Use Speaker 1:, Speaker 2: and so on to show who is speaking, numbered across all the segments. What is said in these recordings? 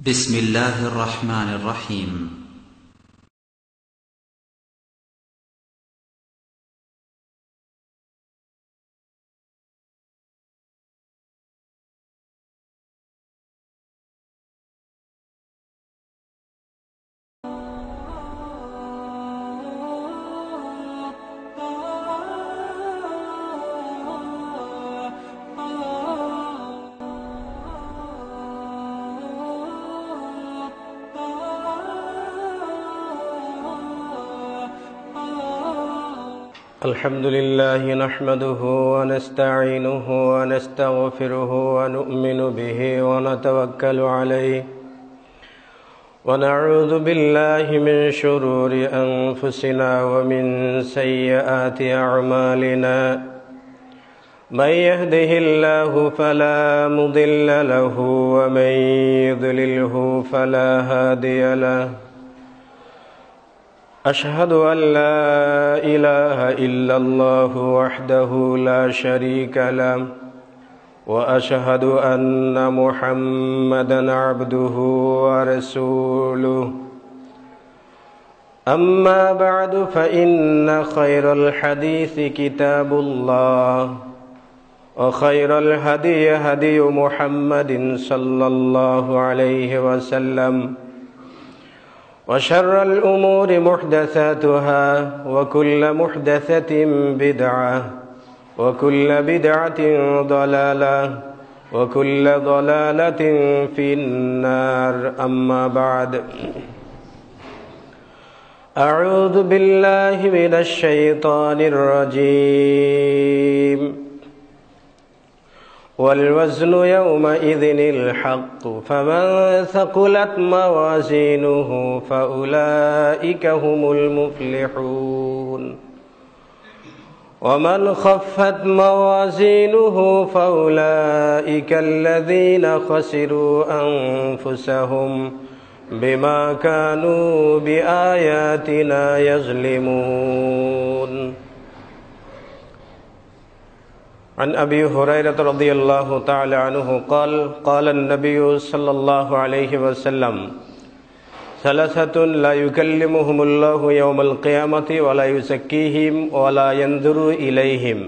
Speaker 1: بسم الله الرحمن الرحيم.
Speaker 2: الحمد لله نحمده ونستعينه ونستغفره ونؤمن به ونتوكل عليه ونعوذ بالله من شرور أنفسنا ومن سيئات أعمالنا من يهده الله فلا مضل له ومن يضلله فلا هادي له أشهد أن لا إله إلا الله وحده لا شريك له وأشهد أن محمدًا عبده ورسوله أما بعد فإن خير الحديث كتاب الله وخير الهدي هدي محمد صلى الله عليه وسلم وشر الأمور محدثاتها وكل محدثة بدعة وكل بدعة ضلالة وكل ضلالة في النار أما بعد أعوذ بالله من الشيطان الرجيم والوزن يومئذ الحق فمن ثقلت موازينه فأولئك هم المفلحون ومن خفت موازينه فأولئك الذين خسروا أنفسهم بما كانوا بآياتنا يظلمون عن أبي هريرة رضي الله تعالى عنه قال قال النبي صلى الله عليه وسلم ثلاثة لا يكلمهم الله يوم القيامة ولا يزكيهم ولا ينظر إليهم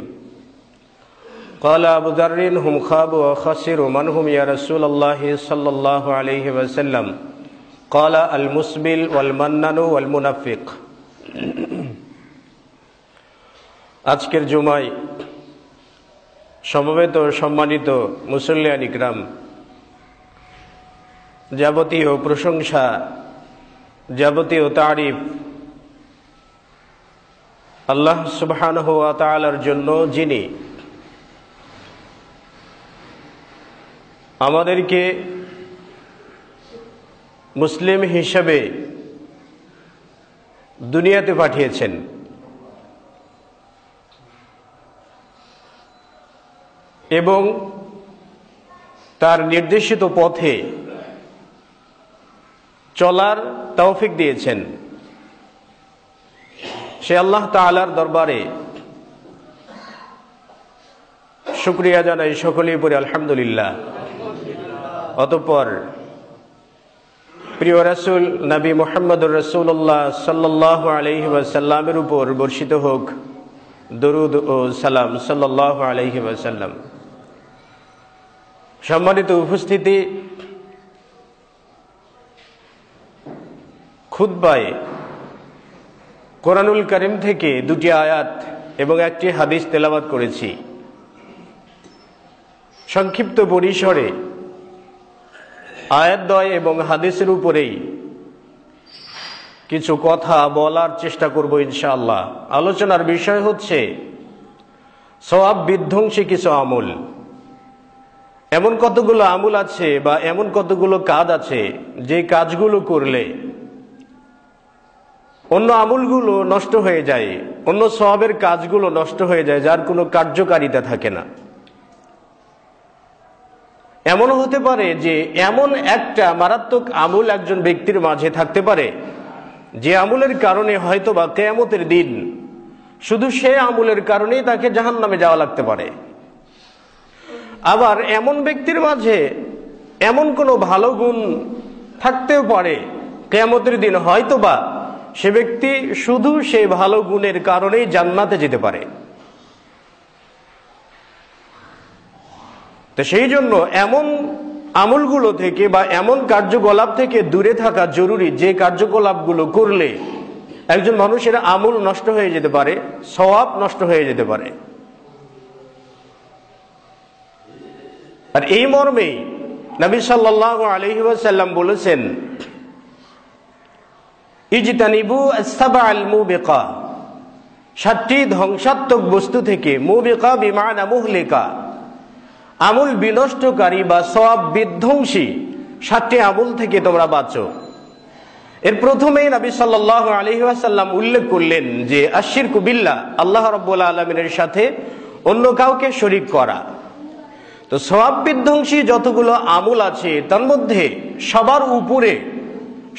Speaker 2: قال أبو ذر هم خابوا وخسروا من هم يا رسول الله صلى الله عليه وسلم قال المسبل والمنن والمنفق আজকের জুমায় সমবেত সম্মানিত মুসল্লিয়ান ইকরাম, যাবতীয় প্রশংসা, যাবতীয় তারিফ আল্লাহ সুবহানাহু ওয়া তাআলার জন্য, যিনি আমাদেরকে মুসলিম হিসেবে দুনিয়াতে পাঠিয়েছেন এবং তার নির্দেশিত পথে চলার তৌফিক দিয়েছেন। সে আল্লাহ তাআলার দরবারে শুকরিয়া জানাই, সকলেই পড়ি আলহামদুলিল্লাহ। অতঃপর প্রিয় রাসূল নবী মুহাম্মদুর রাসূলুল্লাহ সাল্লাল্লাহু আলাইহি ওয়াসাল্লামের উপর বর্ষিত হোক দরুদ ও সালাম সাল্লাল্লাহু আলাইহি ওয়াসাল্লাম। সম্মানিত উপস্থিতি, খুতবায় কোরআনুল কারীম থেকে দুটি আয়াত এবং একটি হাদিস তেলাওয়াত করেছি। সংক্ষিপ্ত পরিসরে আয়াতদ্বয় এবং হাদিসের উপরেই কিছু কথা বলার চেষ্টা করব ইনশাআল্লাহ। আলোচনার বিষয় হচ্ছে সওয়াব বিধ্বংসী কিছু আমল। এমন কতগুলো আমল আছে বা এমন কতগুলো কাজ আছে যে কাজগুলো করলে অন্য আমলগুলো নষ্ট হয়ে যায়, অন্য সওয়াবের কাজগুলো নষ্ট হয়ে যায়, যার কোনো কার্যকারিতা থাকে না। এমনও হতে পারে যে এমন একটা মারাত্মক আমল একজন ব্যক্তির মাঝে থাকতে পারে যে আমলের কারণে হয়তো বা কিয়ামতের দিন শুধু সে আমলের কারণেই তাকে জাহান্নামে যাওয়া লাগতে পারে। আবার এমন ব্যক্তির মাঝে এমন কোনো ভালো গুণ থাকতেও পারে কিয়ামতের দিন হয়তোবা সে ব্যক্তি শুধু সেই ভালো গুণের কারণেই জান্নাতে যেতে পারে। তো সেই জন্য এমন আমলগুলো থেকে বা এমন কার্যকলাপ থেকে দূরে থাকা জরুরি, যে কার্যকলাপগুলো করলে একজন মানুষের আমল নষ্ট হয়ে যেতে পারে, সওয়াব নষ্ট হয়ে যেতে পারে। আর এই মর্মেই নবী সাল্লাল্লাহু আলাইহি ওয়াসাল্লাম বলেছেন, ইজতানিবু আস-সাবআল মুবিকা, 7টি ধ্বংসাত্মক বস্তু থেকে, মুবিকা বিমানা মুহলিকা, আমল বিনষ্টকারী বা সওয়াব বিধ্বংসী 7টি আমল থেকে তোমরা বাঁচো। এর প্রথমেই নবী সাল্লাল্লাহু আলাইহি ওয়াসাল্লাম উল্লেখ করলেন যে আশিরকু বিল্লাহ, আল্লাহ রাব্বুল আলামিনের সাথে অন্য কাউকে শরীক করা। তো সওয়াব বিধ্বংসী যতগুলো আমল আছে তার মধ্যে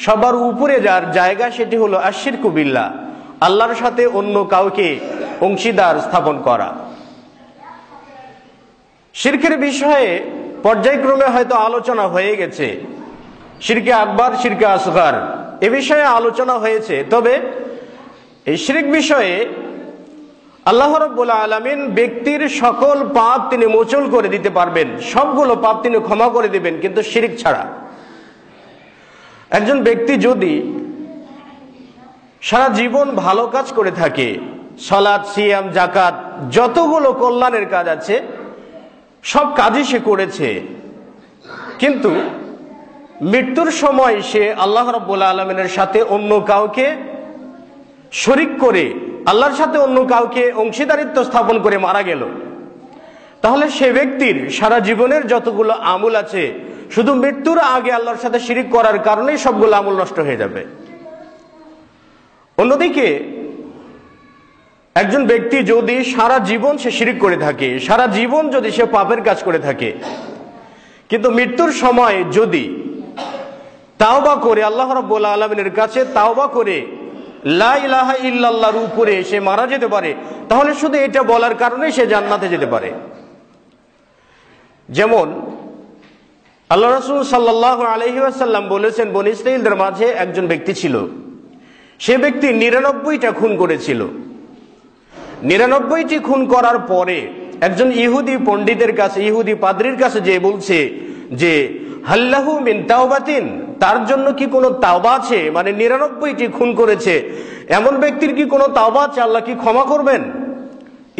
Speaker 2: সবার উপরে যার জায়গা সেটি হলো আশিরকু বিল্লাহ, আল্লাহর সাথে অন্য কাউকে অংশীদার স্থাপন করা। শিরকের বিষয়ে পর্যায়ক্রমে হয়তো আলোচনা হয়ে গেছে, শিরকে আকবার, শিরকে আসগর এ বিষয়ে আলোচনা হয়েছে। তবে এই শিরক বিষয়ে আল্লাহ রাব্বুল আলামিন ব্যক্তির সকল পাপ তিনি মোচন করে দিতে পারবেন, সবগুলো পাপ তিনি ক্ষমা করে দিবেন, কিন্তু শিরক ছাড়া। একজন ব্যক্তি যদি সারা জীবন ভালো কাজ করে থাকে, সালাত, সিয়াম, যাকাত, যতগুলো কল্যাণের কাজ আছে সব কাজই সে করেছে, কিন্তু মৃত্যুর সময় সে আল্লাহ রাব্বুল আলামিনের সাথে অন্য কাউকে শরীক করে, আল্লাহর সাথে অন্য কাউকে অংশীদারিত্ব স্থাপন করে মারা গেল, তাহলে সে ব্যক্তির সারা জীবনের যতগুলো আমল আছে শুধু মৃত্যুর আগে আল্লাহর সাথে শিরিক করার কারণেই সবগুলো আমল নষ্ট হয়ে যাবে। অন্যদিকে একজন ব্যক্তি যদি সারা জীবন সে শিরিক করে থাকে, সারা জীবন যদি সে পাপের কাজ করে থাকে, কিন্তু মৃত্যুর সময় যদি তাওবা করে আল্লাহ রাব্বুল আলামিনের কাছে তাওবা করে লা ইলাহা ইল্লাল্লাহর উপরে সে মারা যেতে পারে, তাহলে শুধু এটা বলার কারণে সে জান্নাতে যেতে পারে। যেমন আল্লাহ রাসূল সাল্লাল্লাহু আলাইহি ওয়াসাল্লাম বলেছেন, বনী ইসরাঈলদের মাঝে একজন ব্যক্তি ছিল, সে ব্যক্তি 99টা খুন করেছিল। 99টি খুন করার পরে একজন ইহুদি পণ্ডিতের কাছে, ইহুদি পাদ্রীর কাছে যে বলছে যে হাল্লাহু মিন তাওবাতিন, তার জন্য কি কোনো তাওবা আছে? মানে 99টি খুন করেছে, এমন ব্যক্তির কি কোনো তাওবা আছে? আল্লাহ কি ক্ষমা করবেন?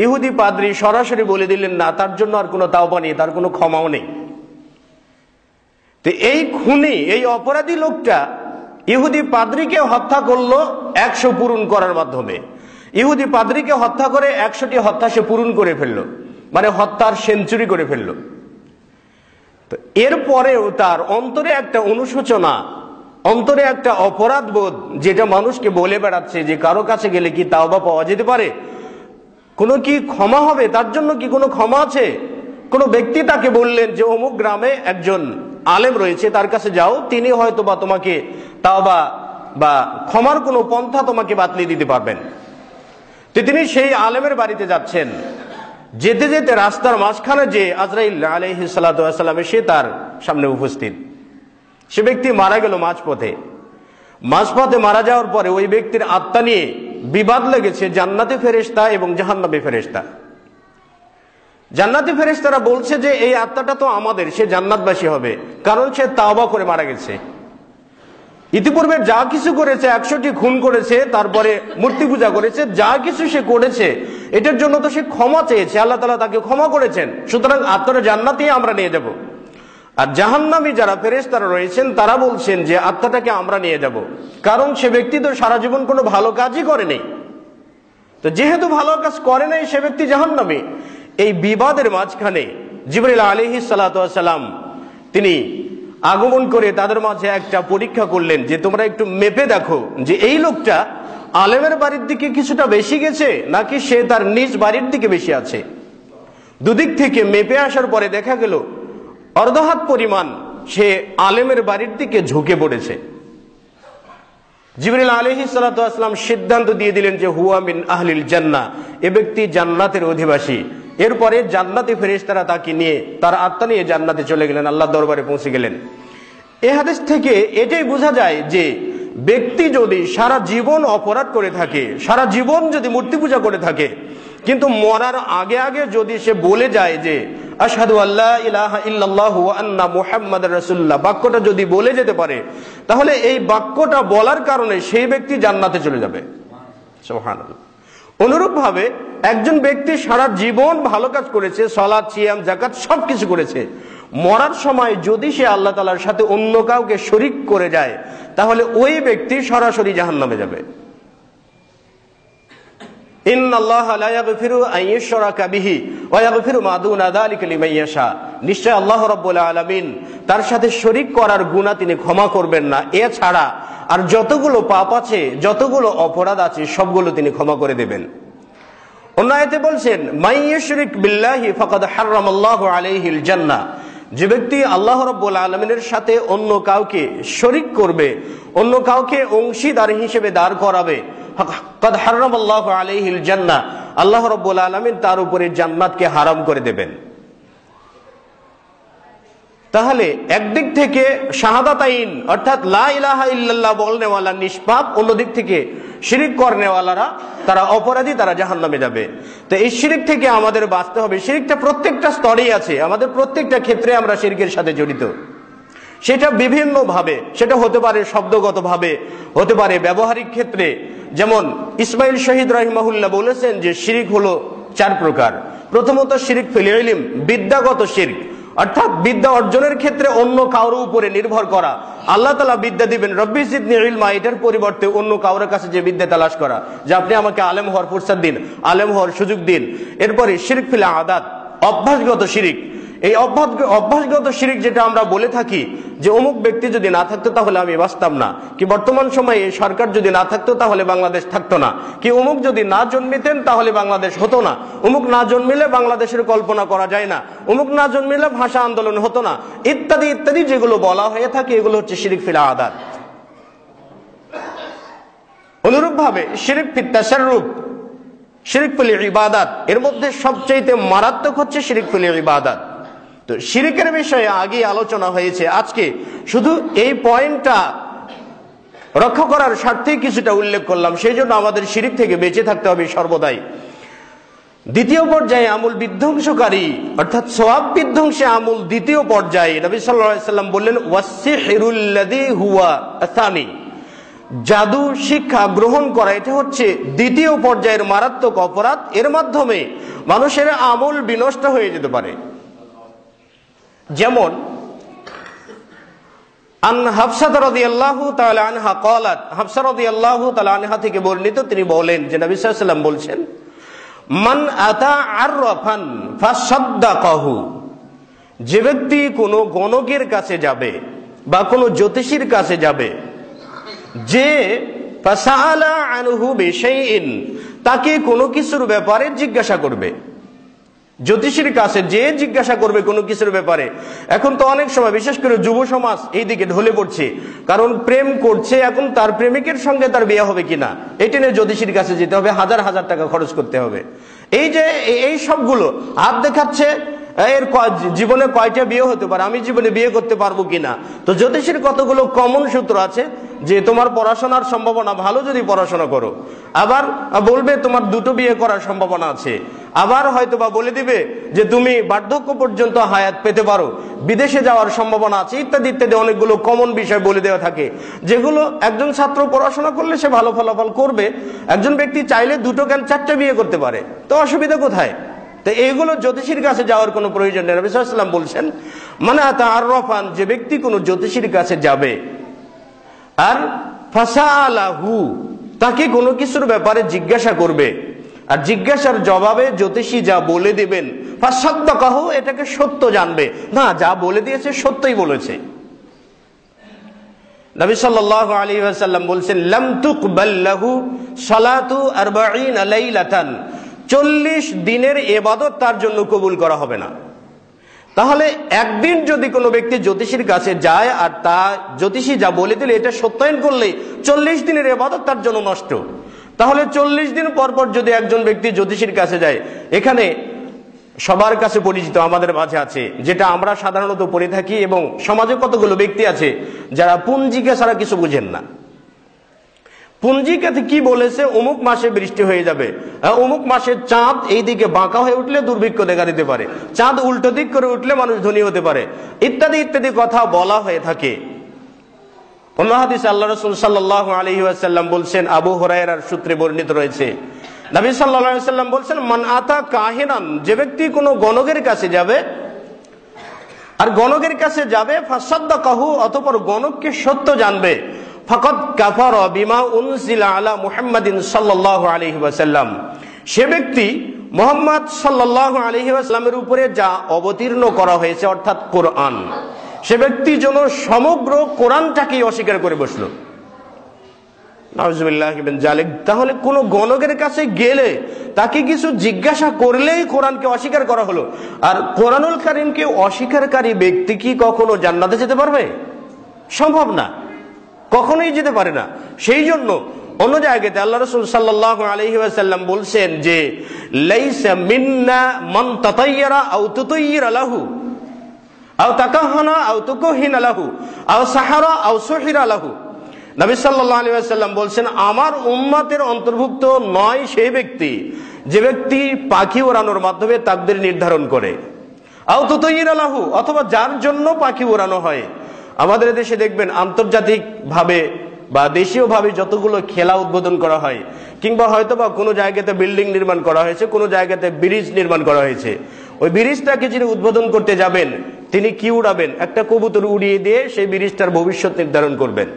Speaker 2: ইহুদি পাদ্রী সরাসরি বলে দিলেন, না, তার জন্য আর কোনো তাওবা নেই, তার কোনো ক্ষমাও নেই। তো এই খুনি, এই অপরাধী লোকটা ইহুদি পাদ্রীকে হত্যা করলো 100 পূরণ করার মাধ্যমে। ইহুদি পাদ্রীকে হত্যা করে 100টি হত্যা সে পূরণ করে ফেললো, মানে হত্যার সেঞ্চুরি করে ফেললো। তো এরপরেও তার অন্তরে একটা অনুশোচনা, অন্তরে একটা অপরাধ বোধ, যেটা মানুষকে বলে বেড়াচ্ছে যে কারো কাছে গেলে কি তাওবা পাওয়া যেতে পারে, কোনো কি ক্ষমা হবে, তার জন্য কি কোনো ক্ষমা আছে? কোনো ব্যক্তি তাকে বললেন যে অমুক গ্রামে একজন আলেম রয়েছে, তার কাছে যাও, তিনি হয়তো বা তোমাকে তাওবা বা ক্ষমার কোনো পন্থা তোমাকে বাতলিয়ে দিতে পারবেন। তো তিনি সেই আলেমের বাড়িতে যাচ্ছেন, যেতে যেতে রাস্তার মাঝখানে যে আজরাইল আলাইহিস সালাতু ওয়াস সালাম এসে তার সামনে উপস্থিত। সে ব্যক্তি মারা গেল মাঝপথে মারা যাওয়ার পরে ওই ব্যক্তির আত্মা নিয়ে বিবাদ লেগেছে জান্নাতি ফেরেশতা এবং জাহান্নামী ফেরেশতা। জান্নাতি ফেরেশতারা বলছে যে এই আত্মাটা তো আমাদের, সে জান্নাতবাসী হবে, কারণ সে তাওবা করে মারা গেছে। ইতিপূর্বে যা কিছু করেছে, 100টি খুন করেছে, তারপরে মূর্তি পূজা করেছে, যা কিছু সে করেছে এটার জন্য তো সে ক্ষমা চেয়েছে, আল্লাহ তাআলা তাকে ক্ষমা করেছেন, সুতরাং আত্মাটা জান্নাতেই আমরা নিয়ে যাব। আর জাহান্নামী যারা ফেরেশতারা রয়েছেন তারা বলছেন যে আত্মাটাকে আমরা নিয়ে যাব, কারণ সে ব্যক্তি তো সারা জীবন কোনো ভালো কাজই করে নেই। তো যেহেতু ভালো কাজ করে নাই, সে ব্যক্তি জাহান্নামী। এই বিবাদের মাঝখানে জিবরিল আলাইহিস সালাতু ওয়াস সালাম তিনি আগমন করে তাদের মাঝে একটা পরীক্ষা করলেন যে তোমরা একটু মেপে দেখো যে এই লোকটা আলেমের বাড়ির দিকে কিছুটা বেশি গেছে নাকি সে তার নিজ বাড়ির দিকে বেশি আছে। দুদিক থেকে মেপে আসার পরে দেখা গেল অর্ধহাত পরিমাণ সে আলেমের বাড়ির দিকে ঝুঁকে পড়েছে। জিবরিল আলাইহিস সালাতু ওয়াস সালাম সিদ্ধান্ত দিয়ে দিলেন যে হুয়া মিন আহলিল জান্নাহ, এ ব্যক্তি জান্নাতের অধিবাসী। এরপরে জান্নাতি ফেরেশতারা তাকে নিয়ে, তার আত্মা নিয়ে জান্নাতে চলে গেলেন, আল্লাহর দরবারে পৌঁছে গেলেন। এই হাদিস থেকে এটাই বোঝা যায় যে ব্যক্তি যদি সারা জীবন অপরাধ করে থাকে, সারা জীবন যদি মূর্তি পূজা করে থাকে, কিন্তু মরার আগে আগে যদি সে বলে যায় যে আশহাদু আল্লা ইলাহা ইল্লাল্লাহু ওয়া আন্না মুহাম্মাদুর রাসূলুল্লাহ, বাক্যটা যদি বলে যেতে পারে, তাহলে এই বাক্যটা বলার কারণে সেই ব্যক্তি জান্নাতে চলে যাবে। সুবহানাল্লাহ। অনুরূপভাবে একজন ব্যক্তি সারা জীবন ভালো কাজ করেছে, সালাত, সিয়াম, যাকাত সবকিছু করেছে, মরার সময় যদি সে আল্লাহ তাআলার সাথে অন্য কাউকে শরীক করে যায়, তাহলে ওই ব্যক্তি সরাসরি জাহান্নামে যাবে। ইন্নাল্লাহা লা ইয়াগফিরু আন ইউশরাকা বিহি ওয়া ইয়াগফিরু মা দুনা যালিকা লিমান ইয়াশা, নিশ্চয় আল্লাহ রাব্বুল আলামিন তার সাথে শরীক করার গুনাহ তিনি ক্ষমা করবেন না, এছাড়া আর যতগুলো পাপ আছে, যতগুলো অপরাধ আছে, সবগুলো তিনি ক্ষমা করে দেবেন। অন্য আয়াতে বলছেন মান ইউশরিক বিল্লাহি ফাকাদ হারামাল্লাহু আলাইহিল জান্নাহ, যে ব্যক্তি আল্লাহ রাব্বুল আলামিনের সাথে অন্য কাউকে শরীক করবে, অন্য কাউকে অংশীদার হিসেবে দাঁড় করাবে, ফাকাদ হারামাল্লাহু আলাইহিল জান্নাহ, আল্লাহ রাব্বুল আলামিন তার উপরে জান্নাতকে হারাম করে দেবেন। তাহলে একদিক থেকে শাহাদাতাইন অর্থাৎ লা ইলাহা ইল্লাল্লাহ বলনেওয়ালা নিষ্পাপ, অন্যদিক থেকে শিরিক করনেওয়ালারা তারা অপরাধী, তারা জাহান্নামে যাবে। তো এই শিরিক থেকে আমাদের বাঁচতে হবে। শিরিকটা প্রত্যেকটা স্তরেই আছে, আমাদের প্রত্যেকটা ক্ষেত্রে আমরা শিরকের সাথে জড়িত। সেটা বিভিন্ন ভাবে, সেটা হতে পারে শব্দগতভাবে, হতে পারে ব্যবহারিক ক্ষেত্রে। যেমন ইসমাইল শহীদ রাহিমাহুল্লাহ বলেছেন যে শিরিক হলো 4 প্রকার। প্রথমত শিরিক ফিল ইলম, বিদ্যাগত শিরক, অর্থাৎ বিদ্যা অর্জনের ক্ষেত্রে অন্য কারোর উপরে নির্ভর করা। আল্লাহ তাআলা বিদ্যা দিবেন, রব্বি জিদনি ইলমা, এটার পরিবর্তে অন্য কারোর কাছে যে বিদ্যা তালাশ করা, যে আপনি আমাকে আলেম হওয়ার ফুরসাত দিন, আলেম হওয়ার সুযোগ দিন। এরপরে শিরক ফিল আদাত, অভ্যাসগত শিরিক। এই অভ্যাসগত শিরিক যেটা আমরা বলে থাকি যে অমুক ব্যক্তি যদি না থাকতো তাহলে আমি বাঁচতাম না, কি বর্তমান সময়ে এই সরকার যদি না থাকতো তাহলে বাংলাদেশ থাকতো না, কি অমুক যদি না জন্মিতেন তাহলে বাংলাদেশ হতো না, অমুক না জন্মিলে বাংলাদেশের কল্পনা করা যায় না, অমুক না জন্মিলে ভাষা আন্দোলন হতো না, ইত্যাদি ইত্যাদি যেগুলো বলা হয়ে থাকে, এগুলো হচ্ছে শিরিক ফিল আদাত। অনুরূপভাবে শিরিক ফিত তাশাররুফ, শিরিক ফিল ইবাদাত, এর মধ্যে সবচেয়ে মারাত্মক হচ্ছে শিরিক ফিল ইবাদাত। তো শিরিকের বিষয়ে আগে আলোচনা হয়েছে, আজকে শুধু এই পয়েন্টটা রক্ষা করার স্বার্থেই কিছুটা উল্লেখ করলাম। সেই জন্য আমাদের শিরিক থেকে বেঁচে থাকতে হবে সর্বদাই। দ্বিতীয় পর্যায়ে আমল বিধ্বংসকারী অর্থাৎ সওয়াব বিধ্বংসী আমল দ্বিতীয় পর্যায়ে নবী সাল্লাল্লাহু আলাইহি ওয়াসাল্লাম বললেন ওয়াসসিহরুল্লাযী হুয়া আসানি, জাদু শিক্ষা গ্রহণ করা, এটা হচ্ছে দ্বিতীয় পর্যায়ের মারাত্মক অপরাধ। এর মাধ্যমে মানুষের আমল বিনষ্ট হয়ে যেতে পারে। যেমন আন হাফসা রাদিয়াল্লাহু তাআলা আনহা ক্বালাত, হাফসা রাদিয়াল্লাহু তাআলা আনহা থেকে বর্ণিত, তিনি বলেন যে নবী সাল্লাল্লাহু আলাইহি ওয়াসাল্লাম বলছেন মান আতা আররাফান ফাসাদ্দাকাহু, যে ব্যক্তি কোনো গণকের কাছে যাবে বা কোনো জ্যোতিষীর কাছে যাবে, যে ফাসাআলা আনহু বিশাইইন, তাকে কোনো কিছুর ব্যাপারে জিজ্ঞাসা করবে, জ্যোতিষীর কাছে যে জিজ্ঞাসা করবে কোনো কিছুর ব্যাপারে। এখন তো অনেক সময় বিশেষ করে যুব সমাজ এই দিকে ঢলে পড়ছে, কারণ প্রেম করছে, এখন তার প্রেমিকের সঙ্গে তার বিয়ে হবে কিনা এটা নিয়ে জ্যোতিষীর কাছে যেতে হবে, হাজার হাজার টাকা খরচ করতে হবে। এই যে এই সবগুলো হাত দেখাচ্ছে, এর জীবনে কয়টা বিয়ে হতে পারে, আমি জীবনে বিয়ে করতে পারবো কিনা। তো জ্যোতিষীর কতগুলো কমন সূত্র আছে যে তোমার পড়াশোনার সম্ভাবনা ভালো যদি পড়াশোনা করো, আবার বলবে তোমার 2টো বিয়ে করার সম্ভাবনা আছে, আবার হয়তো বা বলে দিবে যে তুমি বার্ধক্য পর্যন্ত হায়াত পেতে পারো, বিদেশে যাওয়ার সম্ভাবনা আছে, ইত্যাদি ইত্যাদি অনেকগুলো কমন বিষয় বলে দেওয়া থাকে, যেগুলো একজন ছাত্র পড়াশোনা করলে সে ভালো ফলাফল করবে। একজন ব্যক্তি চাইলে 2টো কেন 4টে বিয়ে করতে পারে, তো অসুবিধা কোথায়? তো এইগুলো জ্যোতিষীর কাছে যাওয়ার কোনো প্রয়োজন নেই। নবী সাল্লাল্লাহু আলাইহি ওয়াসাল্লাম বলছেন মানে তাআররাফান, যে ব্যক্তি কোনো জ্যোতিষীর কাছে যাবে আর ফাসাআলাহু, তাকে কোনো কিছুর ব্যাপারে জিজ্ঞাসা করবে, আর জিজ্ঞাসার জবাবে জ্যোতিষী যা বলে দিবেন ফাসাদ্দাকাহু, এটাকে সত্য জানবে, না যা বলে দিয়েছে সত্যই বলেছে। নবী সাল্লাল্লাহু আলাইহি ওয়াসাল্লাম বলছেন লাম তুকবাল লাহু সালাতু 40 লাইলাতান, 40 দিনের ইবাদত তার জন্য কবুল করা হবে না। তাহলে একদিন যদি কোনো ব্যক্তি জ্যোতিষীর কাছে যায় আর তা জ্যোতিষী যা বলে দিলে এটা সত্যায়ন করলে 40 দিনের ইবাদত তার জন্য নষ্ট। তাহলে 40 দিন পর পর যদি একজন ব্যক্তি জ্যোতিষীর কাছে যায়, এখানে সবার কাছে পরিচিত, আমাদের মাঝে আছে, যেটা আমরা সাধারণত পড়ে থাকি, এবং সমাজে কতগুলো ব্যক্তি আছে যারা পুঞ্জিকা ছাড়া কিছু বুঝেন না। পুঞ্জিকাতে কি বলেছে, অমুক মাসে বৃষ্টি হয়ে যাবে, অমুক মাসে চাঁদ এই দিকে বাঁকা হয়ে উঠলে দুর্ভিক্ষ দেখা দিতে পারে, চাঁদ উল্টো দিক করে উঠলে মানুষ ধনী হতে পারে, ইত্যাদি ইত্যাদি কথা বলা হয়ে থাকে। অন্য হাদিসে আল্লাহ রাসূল সাল্লাল্লাহু আলাইহি ওয়াসাল্লাম বলছেন, আবু হুরায়রার সূত্রে বর্ণিত রয়েছে, নবী সাল্লাল্লাহু আলাইহি ওয়াসাল্লাম বলছেন, মান আতা কাহিনান, যে ব্যক্তি কোনো গণকের কাছে যাবে, আর গণকের কাছে যাবে, ফাসাদ্দাকাহু, অতঃপর গণককে সত্য জানবে, ফাকাদ কাফারা বিমা উনজিলা আলা মুহাম্মাদিন সাল্লাল্লাহু আলাইহি ওয়াসাল্লাম, সে ব্যক্তি মুহাম্মদ সাল্লাল্লাহু আলাইহি ওয়াসাল্লামের উপরে যা অবতীর্ণ করা হয়েছে অর্থাৎ কোরআন, সে ব্যক্তি যেন সমগ্র কোরআনটাকেই অস্বীকার করে বসলো। নাউযুবিল্লাহি মিন যালিক। তাহলে কোন গণকের কাছে গেলে তাকে কিছু জিজ্ঞাসা করলেই কোরআনকে অস্বীকার করা হলো। আর কোরআনুল কারীমকে অস্বীকারী ব্যক্তি কি কখনো জান্নাতে যেতে পারবে? সম্ভব না, কখনোই যেতে পারে না। সেই জন্য অন্য জায়গাতে আল্লাহ রাসূল সাল্লাল্লাহু আলাইহি ওয়াসাল্লাম বলছেন যে, লাইসা মিন্না মান তাতায়্যারা আও তুতায়্যিরা লাহু আও তাকাহানা আও তুকুহিনা লাহু আও সাহারা আও সুহিরা লাহু। নবী সাল্লাল্লাহু আলাইহি ওয়াসাল্লাম বলছেন, আমার উম্মতের অন্তর্ভুক্ত নয় সেই ব্যক্তি যে ব্যক্তি পাখি ওড়ানোর মাধ্যমে তাকদীর নির্ধারণ করে, আও তুতায়্যিরা লাহু, অথবা যার জন্য পাখি ওড়ানো হয়। আমাদের দেশে দেখবেন আন্তর্জাতিক ভাবে বা দেশীয় ভাবে যতগুলো খেলা উদ্বোধন করা হয়, কিংবা হয়তোবা কোনো জায়গাতে বিল্ডিং নির্মাণ করা হয়েছে, কোনো জায়গাতে ব্রিজ নির্মাণ করা হয়েছে, ওই ব্রিজটাকে যিনি উদ্বোধন করতে যাবেন তিনি কি উড়াবেন? একটা কবুতর উড়িয়ে দিয়ে সেই ব্রিজটার ভবিষ্যৎ নির্ধারণ করবেন।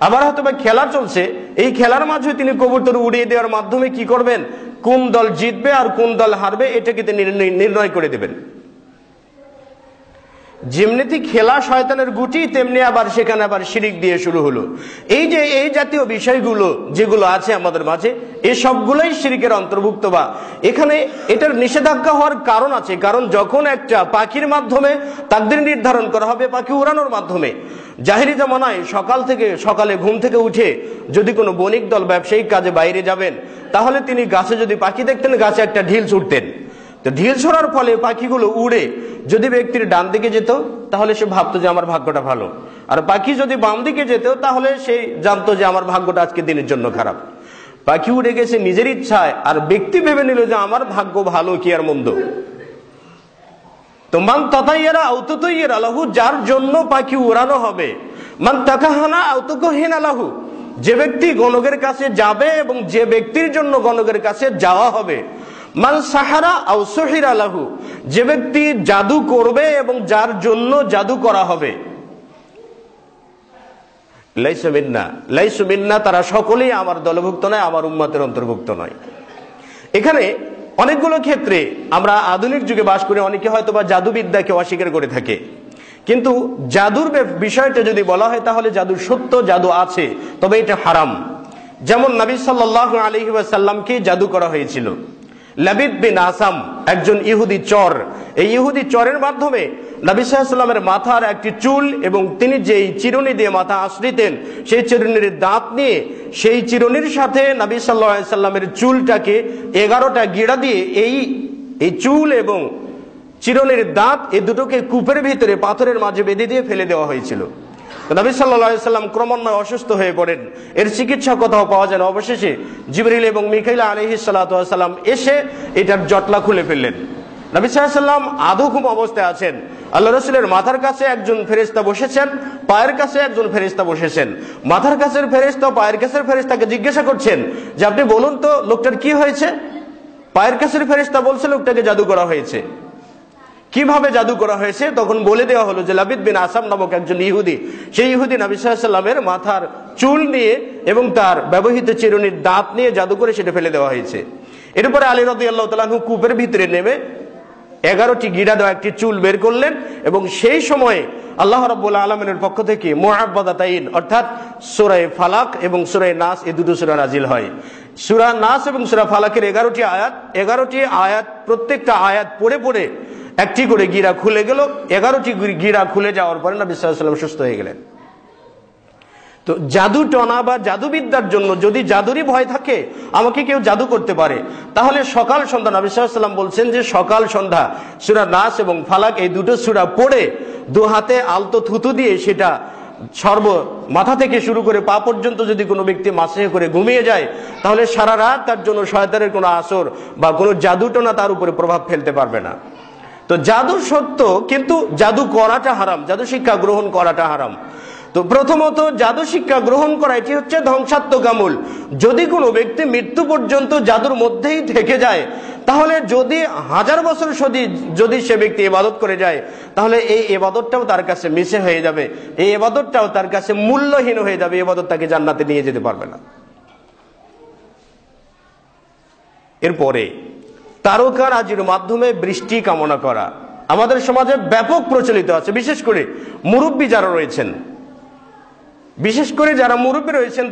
Speaker 2: আবার হয়তোবা খেলা চলছে, এই খেলার মাঝে তিনি কবুতর উড়িয়ে দেওয়ার মাধ্যমে কি করবেন? কোন দল জিতবে আর কোন দল হারবে এটাকে তিনি নির্ণয় করে দেবেন। যেমনিতে খেলা শয়তানের গুটি, তেমনি আবার সেখানে আবার শিরিক দিয়ে শুরু হলো। এই যে এই জাতীয় বিষয়গুলো যেগুলো আছে আমাদের মাঝে, এই সবগুলোই শিরিকের অন্তর্ভুক্ত। বা এখানে এটার নিষেধাজ্ঞা হওয়ার কারণ আছে, কারণ যখন একটা পাখির মাধ্যমে তাকদীর নির্ধারণ করা হবে, পাখি উড়ানোর মাধ্যমে, জাহেরি জামানায় সকালে ঘুম থেকে উঠে যদি কোনো বণিক দল ব্যবসায়িক কাজে বাইরে যাবেন, তাহলে তিনি গাছে যদি পাখি দেখতেন, গাছে একটা ঢিল ছুটতেন। তো ঢিল ছোড়ার ফলে পাখিগুলো উড়ে যদি ব্যক্তির ডান দিকে যেত তাহলে সে ভাবতো যে আমার ভাগ্যটা ভালো, আর পাখি যদি বাম দিকে যেত তাহলে সে জানতো যে আমার ভাগ্যটা আজকে দিনের জন্য খারাপ। পাখি উড়ে গেছে নিজের ইচ্ছায়, আর ব্যক্তি ভেবে নিল যে আমার ভাগ্য ভালো কি আর মন্দ। তো মান তাতায়্যারা আও তুতায়্যিরা লাহু, যার জন্য পাখি উড়ানো হবে, মান তাকাহানা আও তুকুহিনা লাহু, যে ব্যক্তি গণকের কাছে যাবে এবং যে ব্যক্তির জন্য গণকের কাছে যাওয়া হবে, মান সাহারা আও সুহিরা লাহু, যে ব্যক্তি জাদু করবে এবং যার জন্য জাদু করা হবে, লাইসা মিন্না, লাইসু মিন্না, তারা সকলেই আমার দলভুক্ত নয়, আমার উম্মতের অন্তর্ভুক্ত নয়। এখানে অনেকগুলো ক্ষেত্রে আমরা আধুনিক যুগে বাস করে অনেকে হয়তো বা জাদুবিদ্যাকে অস্বীকার করে থাকে, কিন্তু জাদুর বিষয়টা যদি বলা হয় তাহলে জাদুর সত্য, জাদু আছে, তবে এটা হারাম। যেমন নবী সাল্লাল্লাহু আলাইহি ওয়াসাল্লামকে জাদু করা হয়েছিল। লাবিদ বিন আসাম একজন ইহুদি চর, এই ইহুদি চরের মাধ্যমে নবী সাল্লাল্লাহু আলাইহি ওয়াসাল্লামের মাথার একটি চুল এবং তিনি যেই চিরুনি দিয়ে মাথা আঁচড়িতেন সেই চিরুনির দাঁত নিয়ে সেই চিরুনির সাথে নবী সাল্লাল্লাহু আলাইহি ওয়াসাল্লামের চুলটাকে 11টা গিঁড়া দিয়ে এই চুল এবং চিরুনির দাঁত এই দুটোকে কূপের ভিতরে পাথরের মাঝে বেঁধে দিয়ে ফেলে দেওয়া হয়েছিল। নবী সাল্লাল্লাহু আলাইহি ওয়াসাল্লাম ক্রমান্বয়ে অসুস্থ হয়ে পড়েন, এর চিকিৎসা কোথাও পাওয়া যায় না। অবশেষে জিবরিল এবং মিকাইল আলাইহিস সালাতু ওয়াস সালাম এসে এটার জটলা খুলে ফেললেন। নবী সাল্লাল্লাহু আলাইহি ওয়াসাল্লাম আধঘুম অবস্থায় আছেন, আল্লাহ রাসূলের মাথার কাছে একজন ফেরেশতা বসেছেন, পায়ের কাছে একজন ফেরেশতা বসেছেন। মাথার কাছের ফেরেশতা পায়ের কাছের ফেরেশতাকে জিজ্ঞাসা করছেন যে আপনি বলুন তো লোকটার কি হয়েছে? পায়ের কাছের ফেরেশতা বলছে লোকটাকে জাদু করা হয়েছে। কিভাবে জাদু করা হয়েছে তখন বলে দেওয়া হলো যে লাবিদ বিন আসাম নামক একজন ইহুদি, সেই ইহুদি নবী সাল্লাল্লাহু আলাইহি ওয়াসাল্লামের মাথার চুল নিয়ে এবং তার ব্যবহৃত চিরুনির দাঁত নিয়ে জাদু করে সেটা ফেলে দেওয়া হয়েছে। এরপরে আলী রাদিয়াল্লাহু তাআলা আনহু কূপের ভিতরে নেমে 11টি গিঁড়া দেওয়া একটি চুল বের করলেন এবং সেই সময়ে আল্লাহ রাব্বুল আলামিনের পক্ষ থেকে মুআব্বাদাতাইন অর্থাৎ সূরা ফালাক এবং সূরা নাস এই দুটো সূরা নাজিল হয়। সূরা নাস এবং সূরা ফালাকের 11টি আয়াত প্রত্যেকটা আয়াত পড়ে পড়ে একটি করে গিরা খুলে গেল। 11টি গিরা খুলে যাওয়ার পরে নবী সাল্লাল্লাহু আলাইহি ওয়াসাল্লাম সুস্থ হয়ে গেলেন। তো জাদু টনা বা জাদুবিদ্যার জন্য যদি জাদুরই ভয় থাকে, আমাকে কেউ জাদু করতে পারে, তাহলে সকাল সন্ধ্যা নবী সাল্লাল্লাহু আলাইহি ওয়াসাল্লাম বলছেন যে সকাল সন্ধ্যা সূরা নাস এবং ফালাক এই দুটো সূরা পড়ে দু হাতে আলতো থুতু দিয়ে সেটা মাথা থেকে শুরু করে পা পর্যন্ত যদি কোনো ব্যক্তি মাসে করে ঘুমিয়ে যায়, তাহলে সারা রাত তার জন্য শয়তানের কোনো আসর বা কোনো জাদুটনা তার উপরে প্রভাব ফেলতে পারবে না। তো জাদু সত্য, কিন্তু জাদু করাটা হারাম, জাদু শিক্ষা গ্রহণ করাটা হারাম। তো প্রথমত যদি শিক্ষা গ্রহণ করা এটি হচ্ছে ধ্বংসাত্মক আমল। যদি কোনো ব্যক্তি মৃত্যু পর্যন্ত জাদুর মধ্যেই থেকে যায়, তাহলে যদি 1000 বছর যদি সে ব্যক্তি ইবাদত করে যায়, তাহলে এই ইবাদতটাও তার কাছে মিছে হয়ে যাবে, এই ইবাদতটাও তার কাছে মূল্যহীন হয়ে যাবে, ইবাদত তাকে জান্নাতে নিয়ে যেতে পারবে না। এরপরে তারকারাজির মাধ্যমে বৃষ্টি কামনা করা আমাদের সমাজে ব্যাপক প্রচলিত আছে। বিশেষ করে মুরব্বী যারা রয়েছেন,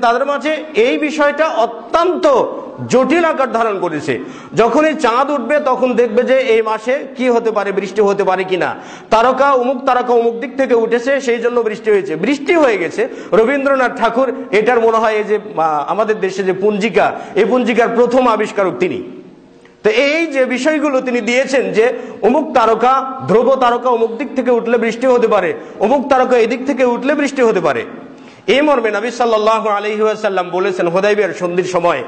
Speaker 2: তাদের মাঝে এই বিষয়টা অত্যন্ত জটিল আকার ধারণ করেছে। যখনই চাঁদ উঠবে তখন দেখবে যে এই মাসে কি হতে পারে, বৃষ্টি হতে পারে কিনা, তারকা অমুক দিক থেকে উঠেছে সেই জন্য বৃষ্টি হয়েছে, বৃষ্টি হয়ে গেছে। রবীন্দ্রনাথ ঠাকুর এটার মনে হয় এই যে আমাদের দেশে যে পুঞ্জিকা, এই পুঞ্জিকার প্রথম আবিষ্কারক তিনি। তো এই যে বিষয়গুলো তিনি দিয়েছেন যে অমুক তারকা, ধ্রুব তারকা অমুক দিক থেকে উঠলে বৃষ্টি হতে পারে, অমুক তারকা এদিক থেকে উঠলে বৃষ্টি হতে পারে, এই মর্মে নবী সাল্লাল্লাহু আলাইহি ওয়াসাল্লাম বলেছেন হুদায়বিয়ার সন্ধির সময়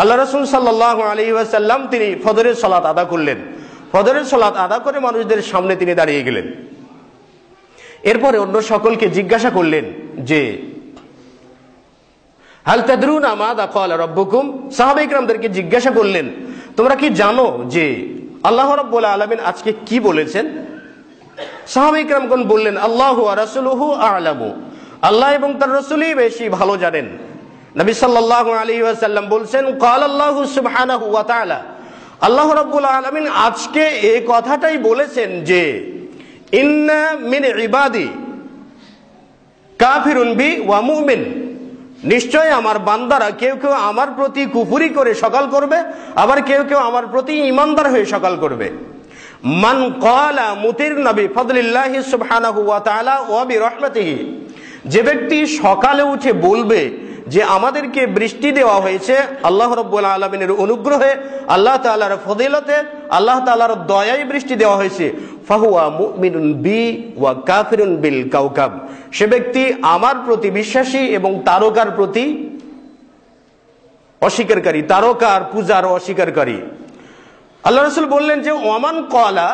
Speaker 2: আল্লাহ রাসূল সাল্লাল্লাহু আলাইহি ওয়াসাল্লাম তিনি ফজরের সালাত আদা করলেন। ফজরের সালাত আদা করে মানুষদের সামনে তিনি দাঁড়িয়ে গেলেন। এরপরে অন্য সকলকে জিজ্ঞাসা করলেন যে হাল তাদরুনা মাযা ক্বালা রাব্বুকুম, সাহাবায়ে কিরামদেরকে জিজ্ঞাসা করলেন তোমরা কি জানো যে আল্লাহ রাব্বুল আলামিন আজকে কি বলেছেন? সাহাবায়ে কিরামগণ বললেন আল্লাহু ওয়া রাসূলুহু আ'লামু, আল্লাহ এবং তার রাসূলই বেশি ভালো জানেন। নবী সাল্লাল্লাহু আলাইহি ওয়াসাল্লাম বলছেন ক্বালা আল্লাহু সুবহানাহু ওয়া তাআলা, আল্লাহ রাব্বুল আলামিন আজকে এই কথাটাই বলেছেন যে ইন্না মিন ইবাদি কাফিরুন বি ওয়া মুমিন, নিশ্চয় আমার বান্দারা কেউ কেউ আমার প্রতি কুফরি করে সকাল করবে, আবার কেউ কেউ আমার প্রতি ঈমানদার হয়ে সকাল করবে। মান ক্বালা মুতিরনা বিফাদলিল্লাহি সুবহানাহু ওয়া তাআলা ওয়া বিরহমাতিহি, যে ব্যক্তি সকালে উঠে বলবে যে আমাদেরকে বৃষ্টি দেওয়া হয়েছে আল্লাহ রাব্বুল আলামিনের অনুগ্রহে, আল্লাহ তাআলার ফজিলতে, আল্লাহ তাআলার দয়ায় বৃষ্টি দেওয়া হয়েছে, ফাহুয়া মুমিনুন বি ওয়া কাফিরুন বিল কাওকাব, সে ব্যক্তি আমার প্রতি বিশ্বাসী এবং তারকার প্রতি অস্বীকারী, তারকার পূজার অস্বীকারী। আল্লাহ রাসূল বললেন যে ওয়ামান ক্বালা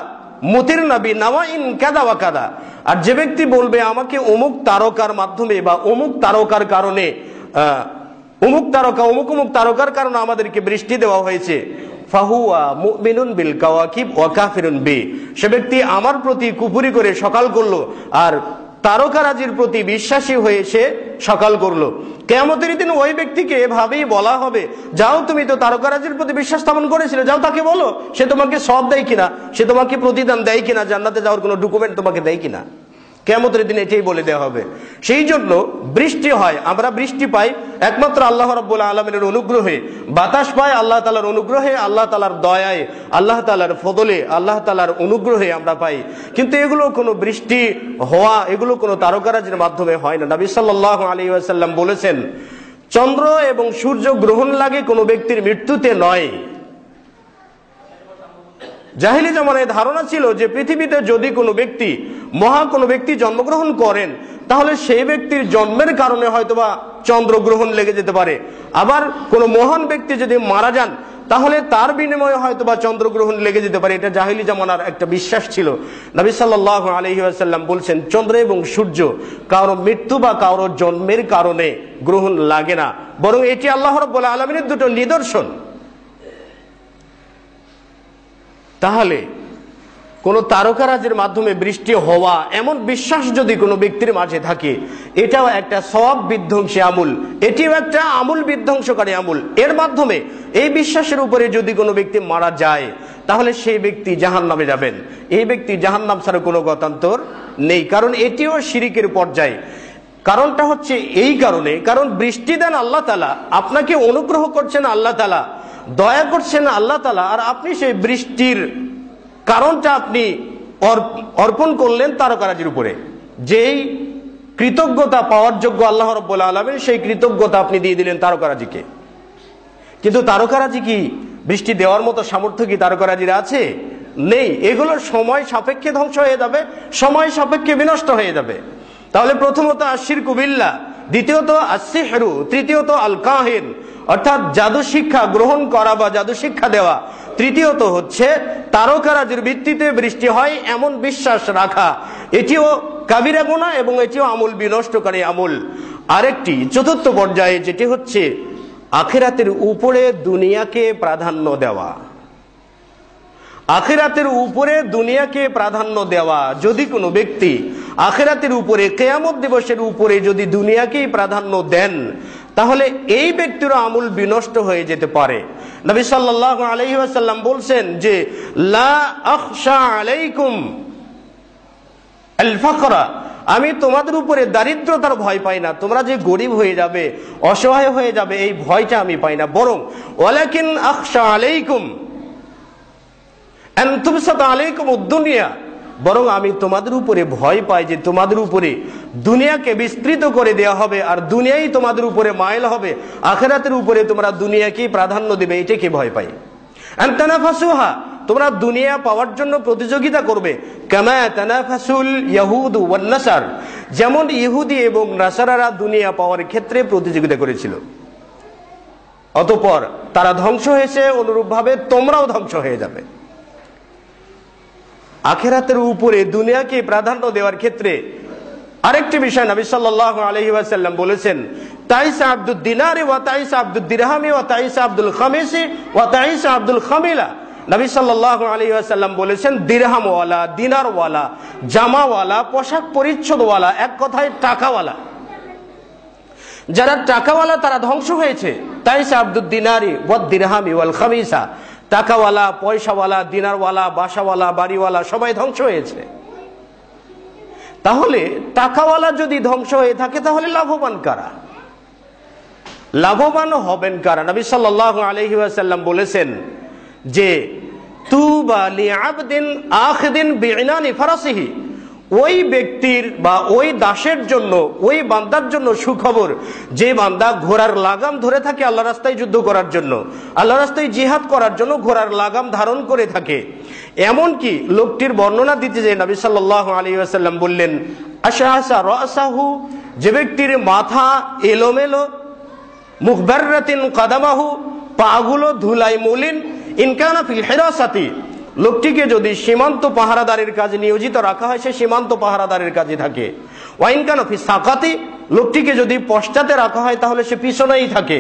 Speaker 2: মুতিরনা বিনাওয়াইন কাদা ওয়া কাদা, আর যে ব্যক্তি বলবে আমাকে অমুক তারকার মাধ্যমে বা অমুক তারকার কারণে, অমুক তারকার কারণে আমাদেরকে বৃষ্টি দেওয়া হয়েছে, ফাহুয়া মুমিনুন বিল কাওয়াকিব ওয়া কাফিরুন বি, সে ব্যক্তি আমার প্রতি কুফরি করে সকাল করলো আর তারকারাজির প্রতি বিশ্বাসী হয়ে সে সকাল করলো। কিয়ামতের দিন ওই ব্যক্তিকে এভাবেই বলা হবে, যাও তুমি তো তারকারাজির প্রতি বিশ্বাস স্থাপন করেছিলে, যাও তাকে বলো সে তোমাকে সওয়াব দেয় কিনা, সে তোমাকে প্রতিদান দেয় কিনা, জান্নাতে যাওয়ার কোনো ডকুমেন্ট তোমাকে দেয় কিনা। কিয়ামতের দিন এটাই বলে দেওয়া হবে। সেই জন্য বৃষ্টি হয়, আমরা বৃষ্টি পাই একমাত্র আল্লাহ রাব্বুল আলামিনের অনুগ্রহে, বাতাস পাই আল্লাহ তাআলার অনুগ্রহে, আল্লাহ তাআলার দয়ায়, আল্লাহ তাআলার ফজলে, আল্লাহ তাআলার অনুগ্রহে আমরা পাই। কিন্তু এগুলো কোনো বৃষ্টি হওয়া, এগুলো কোনো তারকারাজির মাধ্যমে হয় না। নবী সাল্লাল্লাহু আলাইহি ওয়াসাল্লাম বলেছেন চন্দ্র এবং সূর্য গ্রহণ লাগে কোনো ব্যক্তির মৃত্যুতে নয়। জাহেলি জামানায় ধারণা ছিল যে পৃথিবীতে যদি কোনো ব্যক্তি জন্মগ্রহণ করেন, তাহলে সেই ব্যক্তির জন্মের কারণে হয়তোবা চন্দ্রগ্রহণ লেগে যেতে পারে। আবার কোনো মহান ব্যক্তি যদি মারা যান, তাহলে তার বিনিময়ে হয়তোবা চন্দ্রগ্রহণ লেগে যেতে পারে। এটা জাহেলি জামানার একটা বিশ্বাস ছিল। নবী সাল্লাল্লাহু আলাইহি ওয়াসাল্লাম বলছেন চন্দ্র এবং সূর্য কারো মৃত্যু বা কারো জন্মের কারণে গ্রহণ লাগে না, বরং এটি আল্লাহ রাব্বুল আলামিনের দুটো নিদর্শন। তাহলে কোন তারকারাজির মাধ্যমে বৃষ্টি হওয়া এমন বিশ্বাস যদি কোনো ব্যক্তির মাঝে থাকে, এটাও একটা সওয়াব বিধ্বংসী আমল, এটিও একটা আমল বিধ্বংসকারী আমল। এর মাধ্যমে এই বিশ্বাসের উপরে যদি কোনো ব্যক্তি মারা যায়, তাহলে সেই ব্যক্তি জাহান্নামে যাবেন। এই ব্যক্তি জাহান্নাম ছাড়া কোনো গতান্তর নেই, কারণ এটিও শিরিকের পর্যায়ে। কারণটা হচ্ছে এই কারণে, কারণ বৃষ্টি দেন আল্লাহ তাআলা, আপনাকে অনুগ্রহ করছেন আল্লাহ তাআলা, দয়া করছেন আল্লাহ তাআলা, আর আপনি সেই বৃষ্টির কারণটা আপনি অর্পণ করলেন তারকারাজির উপরে। যেই কৃতজ্ঞতা পাওয়ার যোগ্য আল্লাহ রাব্বুল আলামিন, সেই কৃতজ্ঞতা আপনি দিয়ে দিলেন তারকারাজিকে। কিন্তু তারকারাজি কি বৃষ্টি দেওয়ার মতো সামর্থ্য কি তারকারাজির আছে? নেই। এগুলো সময় সাপেক্ষে ধ্বংস হয়ে যাবে, সময় সাপেক্ষে বিনষ্ট হয়ে যাবে। তাহলে প্রথমত আশিরকু বিল্লাহ, দ্বিতীয়ত আসসিহরু, তৃতীয়ত আল কাহিন অর্থাৎ জাদু শিক্ষা গ্রহণ করা বা জাদু শিক্ষা দেওয়া, তৃতীয়ত হচ্ছে তারকারাজির ভিত্তিতে বৃষ্টি হয় এমন বিশ্বাস রাখা, এটিও কাবিরা গুনাহ এবং এটিও আমল বিনষ্টকারী আমল। আরেকটি চতুর্থ পর্যায়ে যেটি হচ্ছে আখিরাতের উপরে দুনিয়াকে প্রাধান্য দেওয়া। আখিরাতের উপরে দুনিয়াকে প্রাধান্য দেওয়া। যদি কোনো ব্যক্তি আখিরাতের উপরে, কিয়ামত দিবসের উপরে যদি দুনিয়াকেই প্রাধান্য দেন, তাহলে এই ব্যক্তির আমল বিনষ্ট হয়ে যেতে পারে। নবী সাল্লাল্লাহু আলাইহি ওয়াসাল্লাম বলছেন যে লা আখশা আলাইকুম আল ফাকরা, আমি তোমাদের উপরে দারিদ্রতার ভয় পাই না, তোমরা যে গরিব হয়ে যাবে, অসহায় হয়ে যাবে, এই ভয়টা আমি পাই না। বরং ওয়ালাকিন আখশা আলাইকুম আন তুবসাত আলাইকুম আদ-দুনিয়া, বরং আমি তোমাদের উপরে ভয় পাই যে তোমাদের উপরে দুনিয়াকে বিস্তৃত করে দেওয়া হবে, আর দুনিয়াই তোমাদের উপরে মাইল হবে, আখিরাতের উপরে তোমরা দুনিয়াকেই প্রাধান্য দেবে, এটাকে ভয় পাই। আন তানাফাসুহা, তোমরা দুনিয়া পাওয়ার জন্য প্রতিযোগিতা করবে। কামা তানাফাসুল ইয়াহুদ ওয়ান নাসার, যেমন ইহুদি এবং নাসারারা দুনিয়া পাওয়ার ক্ষেত্রে প্রতিযোগিতা করেছিল, অতঃপর তারা ধ্বংস হয়েছে, অনুরূপভাবে তোমরাও ধ্বংস হয়ে যাবে। আখিরাতের উপরে দুনিয়াকে প্রাধান্য দেওয়ার ক্ষেত্রে আরেকটি বিষয় নবী সাল্লাল্লাহু আলাইহি ওয়াসাল্লাম বলেছেন, তাইসা আব্দুদ দিনারি ওয়া তাইসা আব্দুদ দিরহামি ওয়া তাইসা আব্দুল খামিসি ওয়া তাইসা আব্দুল খামিলা। নবী সাল্লাল্লাহু আলাইহি ওয়াসাল্লাম বলেছেন, দিরহামওয়ালা, দিনারওয়ালা, জামাওয়ালা, পোশাক পরিচ্ছদওয়ালা, এক কথায় টাকাওয়ালা, যারা টাকাওয়ালা তারা ধ্বংস হয়েছে। তাইসা আব্দুদ দিনারি ওয়াদ দিরহামি ওয়াল খামিসা, টাকাওয়ালা, পয়সাওয়ালা, দিনারওয়ালা, বাসাওয়ালা, বাড়িওয়ালা সবাই ধ্বংস হয়েছে। তাহলে টাকাওয়ালা যদি ধ্বংস হয়ে থাকে, তাহলে লাভবান কারা? লাভবান হবেন কারা? নবী সাল্লাল্লাহু আলাইহি ওয়াসাল্লাম বলেছেন যে তুবা লিআবদিন আখিদিন বিইনানি ফারাসিহি, ওই ব্যক্তির বা ওই দাসের জন্য, ওই বান্দার জন্য সুখবর যে বান্দা ঘোড়ার লাগাম ধরে থাকে আল্লাহ রাস্তায় যুদ্ধ করার জন্য, আল্লাহ রাস্তায় জিহাদ করার জন্য ঘোড়ার লাগাম ধারণ করে থাকে। এমনকি লোকটির বর্ণনা দিতে যে নবী সাল্লাল্লাহু আলাইহি ওয়াসাল্লাম বললেন, আশআসা রাসাহু, যে ব্যক্তির মাথা এলোমেলো, মুখবাররাতিন কাদামাহু, পাগুলো ধুলায় মলিন, ইনকানা ফি হিরাসাতি, লোকটিকে যদি সীমান্ত পাহারাদারের কাজে নিয়োজিত রাখা হয়, সে সীমান্ত পাহারাদারের কাজে থাকে। ওয়াইন কানা ফি সাকাতি, লোকটিকে যদি পশ্চাতে রাখা হয় তাহলে সে পিছনেই থাকে।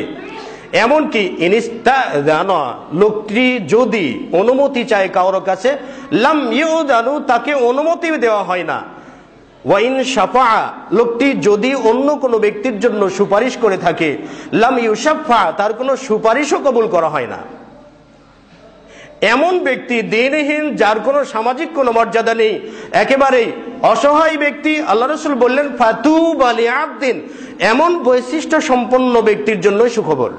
Speaker 2: এমনকি ইনিস্তাদানা, লোকটি যদি অনুমতি চায় কারোর কাছে, লাম ইউদানু, তাকে অনুমতি দেওয়া হয় না। ওয়াইন শাফা, লোকটি যদি অন্য কোনো ব্যক্তির জন্য সুপারিশ করে থাকে, লাম ইউশাফা, তার কোনো সুপারিশও কবুল করা হয় না। এমন ব্যক্তি দিনহীন, যার কোনো সামাজিক কোনো মর্যাদা নেই, একেবারেই অসহায় ব্যক্তি, আল্লাহ রাসূল বললেন ফাতুবা লিআবদিন, এমন বৈশিষ্ট্য সম্পন্ন ব্যক্তির জন্যই সুখবর।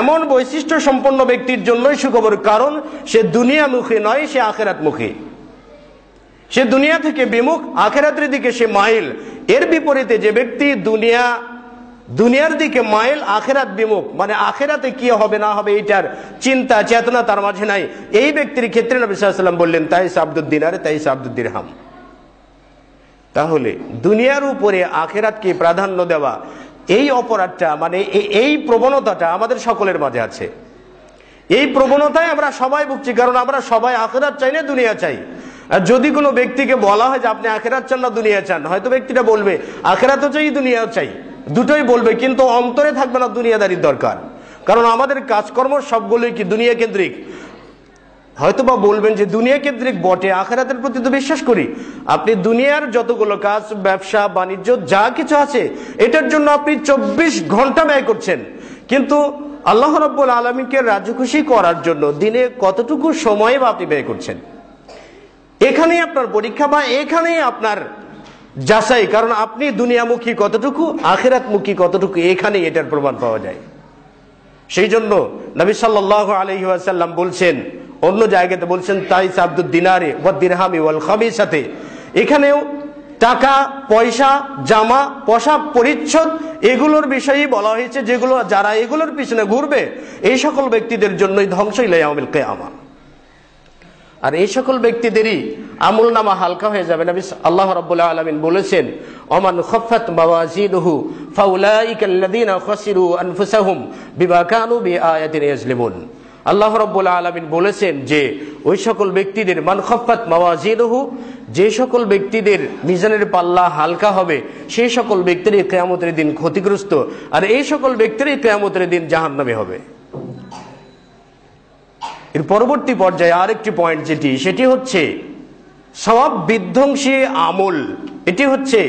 Speaker 2: এমন বৈশিষ্ট্য সম্পন্ন ব্যক্তির জন্যই সুখবর, কারণ সে দুনিয়ামুখী নয়, সে আখিরাতমুখী। সে দুনিয়া থেকে বিমুখ, আখিরাতের দিকে সে মাইল। এর বিপরীতে যে ব্যক্তি দুনিয়ার দিকে মাইল, আখিরাত বিমুখ, মানে আখিরাতে কি হবে না হবে এইটার চিন্তা চেতনা তার মাঝে নাই, এই ব্যক্তির ক্ষেত্রে নবী সাল্লাল্লাহু আলাইহি ওয়াসাল্লাম বললেন তাইসা আব্দুদ দিনার, তাইসা আব্দুদ দিরহাম। তাহলে দুনিয়ার উপরে আখিরাতকে প্রাধান্য দেওয়া, এই অপরাধটা, মানে এই প্রবণতাটা আমাদের সকলের মাঝে আছে। এই প্রবণতায় আমরা সবাই ভুগছি, কারণ আমরা সবাই আখিরাত চাই না দুনিয়া চাই। আর যদি কোনো ব্যক্তিকে বলা হয় যে আপনি আখিরাত চান না দুনিয়া চান, হয়তো ব্যক্তিটা বলবে আখিরাতও চাই দুনিয়াও চাই, দুটোই বলবে, কিন্তু অন্তরে থাকবে না দুনিয়াদারির দরকার। কারণ আমাদের কাজকর্ম সবগুলোই কি দুনিয়া কেন্দ্রিক। হয়তোবা বলবেন যে দুনিয়া কেন্দ্রিক বটে, আখিরাতের প্রতি তো বিশ্বাস করি। আপনি দুনিয়ার যতগুলো কাজ, ব্যবসা বাণিজ্য যা কিছু আছে, এটার জন্য আপনি 24 ঘন্টা ব্যয় করছেন, কিন্তু আল্লাহ রাব্বুল আলামিনকে রাজি খুশি করার জন্য দিনে কতটুকু সময় বা আপনি ব্যয় করছেন? এখানেই আপনার পরীক্ষা বা এখানেই আপনার যাচাই, কারণ আপনি দুনিয়ামুখী কতটুকু, আখিরাতমুখী কতটুকু, এখানেই এটার প্রমাণ পাওয়া যায়। সেই জন্য নবী সাল্লাল্লাহু আলাইহি ওয়াসাল্লাম বলছেন, অন্য জায়গাতে বলছেন তাইসা আব্দুদ দিনারি ওয়াদ দিরহামি ওয়াল খামিসাতে, এখানেও
Speaker 3: টাকা পয়সা, জামা, পোশাক, পরিচ্ছদ এগুলোর বিষয়েই বলা হয়েছে, যেগুলো যারা এগুলোর পিছনে ঘুরবে এই সকল ব্যক্তিদের জন্যই ধ্বংস ইলা ইয়াউমিল কিয়ামা। আর এই সকল ব্যক্তিদেরই আমল নামা হালকা হয়ে যাবে। নবী আল্লাহ রাব্বুল আলামিন বলেছেন, ওমান খাফাত মাওয়াজিনুহু ফাউলাইকাল্লাযীনা খাসিরু আনফুসাহুম বিমা কানু বিআয়াতিনা ইয়াজলিমুন। আল্লাহ রাব্বুল আলামিন বলেছেন যে ওই সকল ব্যক্তিদের, মান খাফাত মাওয়াজিনুহু, যে সকল ব্যক্তিদের মিজানের পাল্লা হালকা হবে সেই সকল ব্যক্তিরই কিয়ামতের দিন ক্ষতিগ্রস্ত, আর এই সকল ব্যক্তিরই কিয়ামতের দিন জাহান্নামে হবে। এর পরবর্তী পর্যায়ে আরেকটি পয়েন্ট সেটি হচ্ছে সওয়াব বিধ্বংসী আমল। এটি হচ্ছে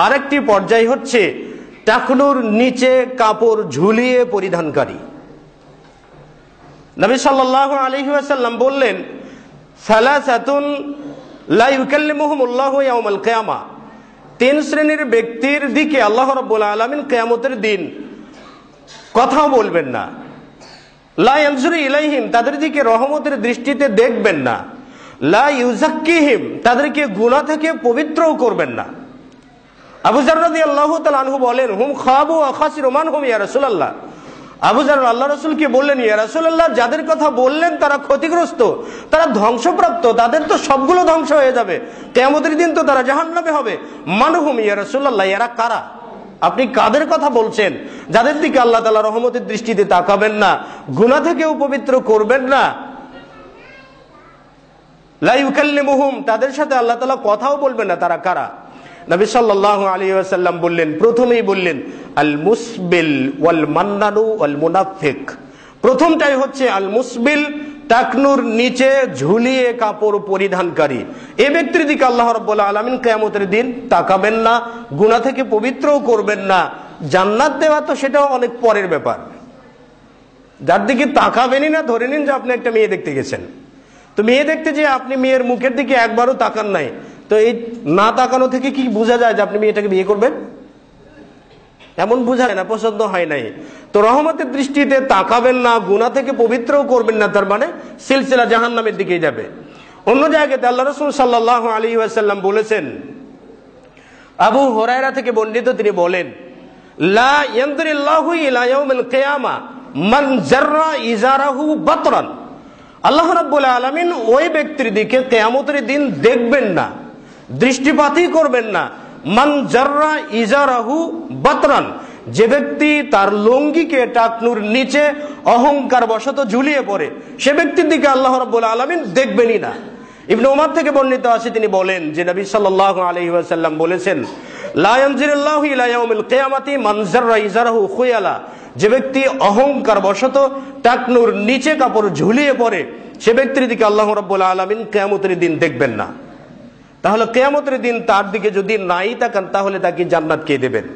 Speaker 3: আরেকটি পর্যায়, হচ্ছে টাকনুর নিচে কাপড় ঝুলিয়ে পরিধানকারী। নবী সাল্লাল্লাহু আলাইহি ওয়াসাল্লাম বললেন, সালাসাতুন লা ইউকাল্লিমুহুমুল্লাহু ইয়াউমাল কিয়ামা, তিন শ্রেণীর ব্যক্তির দিকে আল্লাহ রাব্বুল আলামিন কিয়ামতের দিন কথাও বলবেন না। লা ইয়ানজুরু ইলাইহিম, তাদের দিকে রহমতের দৃষ্টিতে দেখবেন না। লা ইউযাক্কিহিম, তাদেরকে গুনাহ থেকে পবিত্রও করবেন না। আবু যার রাদিয়াল্লাহু তাআলা আনহু বলেন, হুম খাবু ওয়া খাসিরু মান হুম ইয়া রাসূলুল্লাহ। আবু যার আল্লাহ রাসূলকে বললেন, ইয়া রাসূলুল্লাহ, যাদের কথা বললেন তারা ক্ষতিগ্রস্ত, তারা ধ্বংসপ্রাপ্ত, তাদের তো সবগুলো ধ্বংস হয়ে যাবে, কিয়ামতের দিন তো তারা জাহান্নামে হবে। মান হুম ইয়া রাসূলুল্লাহ, এরা কারা? আপনি কাদের কথা বলছেন? যাদের দিকে আল্লাহ তাআলা রহমতের দৃষ্টিতে তাকাবেন না, গুনাহ থেকেও পবিত্র করবেন না। লা ইউকাল্লিমুহুম, তাদের সাথে আল্লাহ তাআলা কথাও বলবেন না, তারা কারা? নবী সাল্লাল্লাহু আলাইহি ওয়াসাল্লাম বললেন, প্রথমেই বললেন আল মুসবিল ওয়াল মান্নানু ওয়াল মুনাফিক। প্রথমটাই হচ্ছে আল মুসবিল, টাকনুর নিচে ঝুলিয়ে কাপড় পরিধানকারী। এই ব্যক্তির দিকে আল্লাহ রাব্বুল আলামিন কিয়ামতের দিন তাকাবেন না, গুনাহ থেকে পবিত্রও করবেন না। জান্নাত দেওয়া তো সেটাও অনেক পরের ব্যাপার। যার দিকে তাকাবেনই না, ধরে নিন যে আপনি একটা মেয়ে দেখতে গেছেন, তো মেয়ে দেখতে যে আপনি মেয়ের মুখের দিকে একবারও তাকান নাই, তো এই না তাকানো থেকে কি বোঝা যায় যে আপনি মেয়েটাকে বিয়ে করবেন? এমন বোঝা যায় না, পছন্দ হয় নাই। তো রহমতের দৃষ্টিতে তাকাবেন না, গুনাহ থেকে পবিত্রও করবেন না, তার মানে সিলসিলা জাহান্নামের দিকেই যাবে। অন্য জায়গাতে আল্লাহ রাসূল সাল্লাল্লাহু আলাইহি ওয়াসাল্লাম বলেছেন, আবু হুরায়রা থেকে বর্ণিত, তিনি বলেন, লা ইয়ানদুরিল্লাহু ইলা ইয়াউমিল কিয়ামা মান জাররা ইজারাহু বাতরান। আল্লাহ রাব্বুল আলামিন ওই ব্যক্তির দিকে কিয়ামতের দিন দেখবেন না, দৃষ্টিপাতই করবেন না। মান জাররা ইজারাহু বাতরান, যে ব্যক্তি তার লুঙ্গিকে টাকনুর নিচে অহংকার বশত ঝুলিয়ে পড়ে, সে ব্যক্তির দিকে আল্লাহ রাব্বুল আলামিন দেখবেনই না। ইবনে উমর থেকে বর্ণিত আছে, তিনি বলেন যে নবী সাল্লাল্লাহু আলাইহি ওয়াসাল্লাম বলেছেন, লা ইয়ানজিরুল্লাহু ইলা ইয়াউমিল কিয়ামাতি মান জাররা ইজারাহু খুয়ালা, যে ব্যক্তি অহংকার বশত টাকনুর নিচে কাপড় ঝুলিয়ে পড়ে, সে ব্যক্তির দিকে আল্লাহ রাব্বুল আলামিন কিয়ামতের দিন দেখবেন না। তাহলে কিয়ামতের দিন তার দিকে যদি নাই তাকান, তাহলে তাকে জান্নাত কে দেবেন?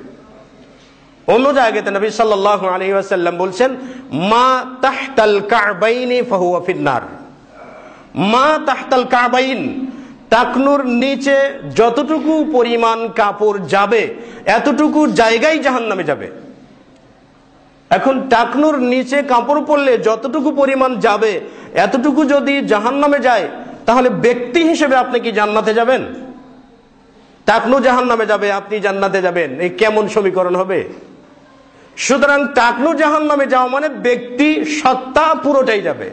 Speaker 3: অন্য জায়গাতে নবী সাল্লাল্লাহু আলাইহি ওয়াসাল্লাম বলছেন, মা তাহতাল কা'বাইনি ফাহুয়া ফিন্নার। মা তাহতাল কা'বাইন, টাকনুর নিচে যতটুকু পরিমাণ কাপড় যাবে এতটুকু জায়গায় জাহান্নামে যাবে। এখন টাকনুর নিচে কাপড় পরলে যতটুকু পরিমাণ যাবে এতটুকু যদি জাহান্নামে যায়, তাহলে ব্যক্তি হিসেবে আপনি কি জান্নাতে যাবেন? টাকনু জাহান্নামে যাবে, আপনি জান্নাতে যাবেন, এই কেমন সমীকরণ হবে? সুতরাং টাকনু জাহান্নামে যাওয়া মানে ব্যক্তি সত্তা পুরোটাই যাবে।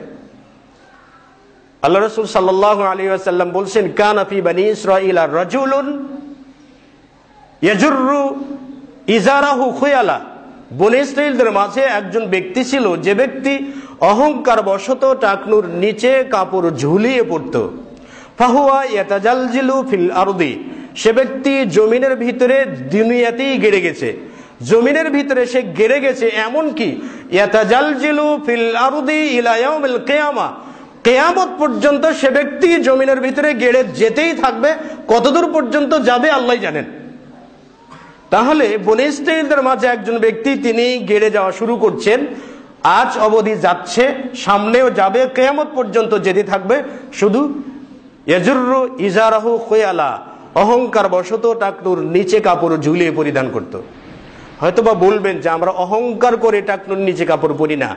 Speaker 3: আল্লাহ রাসূল সাল্লাল্লাহু আলাইহি ওয়াসাল্লাম বলছেন, কানা ফি বানি ইসরাঈল রাজুলুন ইয়াজুররু ইজারাহু খুয়ালা। বনী ইসরাঈলদের মাঝে একজন ব্যক্তি ছিল, যে ব্যক্তি অহংকার বশত টাকনুর নিচে কাপড় ঝুলিয়ে পড়ত। ফাহুয়া ইয়াতাজালজিলু ফিল আরদি, সে ব্যক্তি জমিনের ভিতরে দুনিয়াতেই গেড়ে গেছে, জমিনের ভিতরে সে গেড়ে গেছে। এমন কি ইয়াতাজালজিলু ফিল আরদি ইলা ইয়াউমিল কিয়ামা, কিয়ামত পর্যন্ত সে ব্যক্তি জমিনের ভিতরে গেড়ে যেতেই থাকবে। কতদূর পর্যন্ত যাবে আল্লাহই জানেন। তাহলে বনী ইসরাঈলদের মাঝে একজন ব্যক্তি, তিনি গেড়ে যাওয়া শুরু করছেন, আজ অবধি যাচ্ছে, সামনেও যাবে, কিয়ামত পর্যন্ত যেতে থাকবে। শুধু ইয়াজুররু ইজারাহু খুয়ালা, অহংকার বশত টাকনুর নিচে কাপড় ঝুলিয়ে পরিধান করত। হয়তোবা বলবেন যে আমরা অহংকার করে টাকনুর নিচে কাপড় পরি না,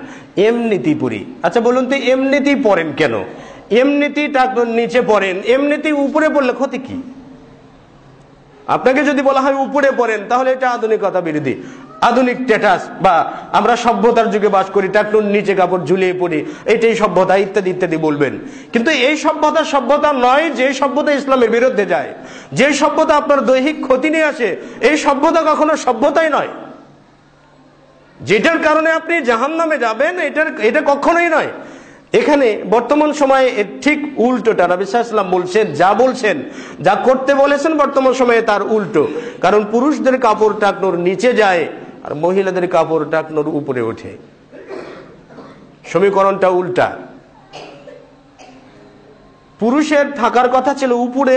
Speaker 3: এমনিতেই পরি। আচ্ছা বলুন তো, এমনিতেই পরেন কেন? এমনিতেই টাকনুর নিচে পরেন, এমনিতেই উপরে পড়লে ক্ষতি কি? আপনাকে যদি বলা হয় উপরে পড়েন, তাহলে এটা আধুনিকতা বিরোধী, আধুনিক স্ট্যাটাস, বা আমরা সভ্যতার যুগে বাস করি, টাকনুর নিচে কাপড় ঝুলিয়ে পড়ি, এটাই সভ্যতা, ইত্যাদি ইত্যাদি বলবেন। কিন্তু এই সভ্যতা নয় যে সভ্যতা ইসলামের বিরুদ্ধে যায়, যে সভ্যতা আপনার দৈহিক ক্ষতি নিয়ে আসে, এই সভ্যতা কখনো সভ্যতাই নয়। যেটার কারণে আপনি জাহান্নামে যাবেন, এটা কখনোই নয়। এখানে বর্তমান সময়ে ঠিক উল্টোটা নবী সাল্লাল্লাহু আলাইহি ওয়াসাল্লাম বলছেন, যা করতে বলেছেন বর্তমান সময়ে তার উল্টো। কারণ পুরুষদের কাপড় টাকনোর নিচে যায় আর মহিলাদের কাপড় টাকনোর উপরে ওঠে। সমীকরণটা উল্টা। পুরুষের থাকার কথা ছিল উপরে,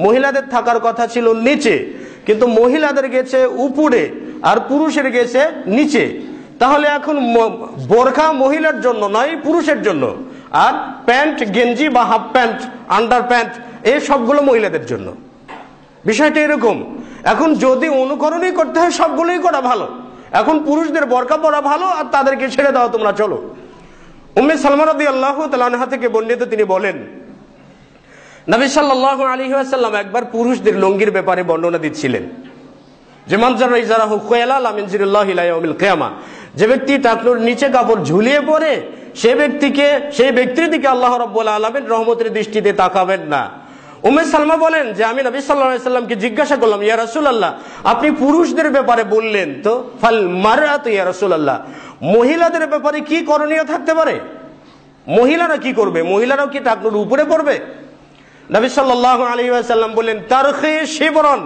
Speaker 3: মহিলাদের থাকার কথা ছিল নিচে, কিন্তু মহিলাদের গেছে উপরে আর পুরুষের গেছে নিচে। তাহলে এখন বোরখা মহিলার জন্য নয়, পুরুষের জন্য, আর প্যান্ট, গেঞ্জি বা হাফ প্যান্ট, আন্ডার প্যান্ট, এই সবগুলো মহিলাদের জন্য। বিষয়টা এরকম। এখন যদি অনুকরণই করতে হয়, সবগুলোই করা ভালো। এখন পুরুষদের বোরকা পরা ভালো, আর তাদেরকে ছেড়ে দাও, তোমরা চলো। উম্মে সালমা রাদিয়াল্লাহু তাআলা আনহা থেকে বর্ণিত, তিনি বলেন, নবী সাল্লাল্লাহু আলাইহি ওয়াসাল্লাম একবার পুরুষদের লুঙ্গির ব্যাপারে বর্ণনা দিচ্ছিলেন যে মানজারা ইজারাহু খায়লাল মিন জিরিল্লাহি ইলা ইয়াউমিল কিয়ামা, যে ব্যক্তি টাকনুর নিচে কাপড় ঝুলিয়ে পড়ে, সেই ব্যক্তির দিকে আল্লাহ রাব্বুল আলামিন রহমতের দৃষ্টিতে তাকাবেন না। উম্মে সালমা বলেন যে আমি নবী সাল্লাল্লাহু আলাইহি ওয়াসাল্লামকে জিজ্ঞাসা করলাম, ইয়া রাসূলুল্লাহ, আপনি পুরুষদের ব্যাপারে বললেন তো, ফাল মারআতু ইয়া রাসূলুল্লাহ, মহিলাদের ব্যাপারে কি করণীয় থাকতে পারে? মহিলারা কি করবে? মহিলারাও কি টাকনুর উপরে পড়বে? নবী সাল্লাল্লাহু আলাইহি ওয়াসাল্লাম বললেন, তারখে শিবরন,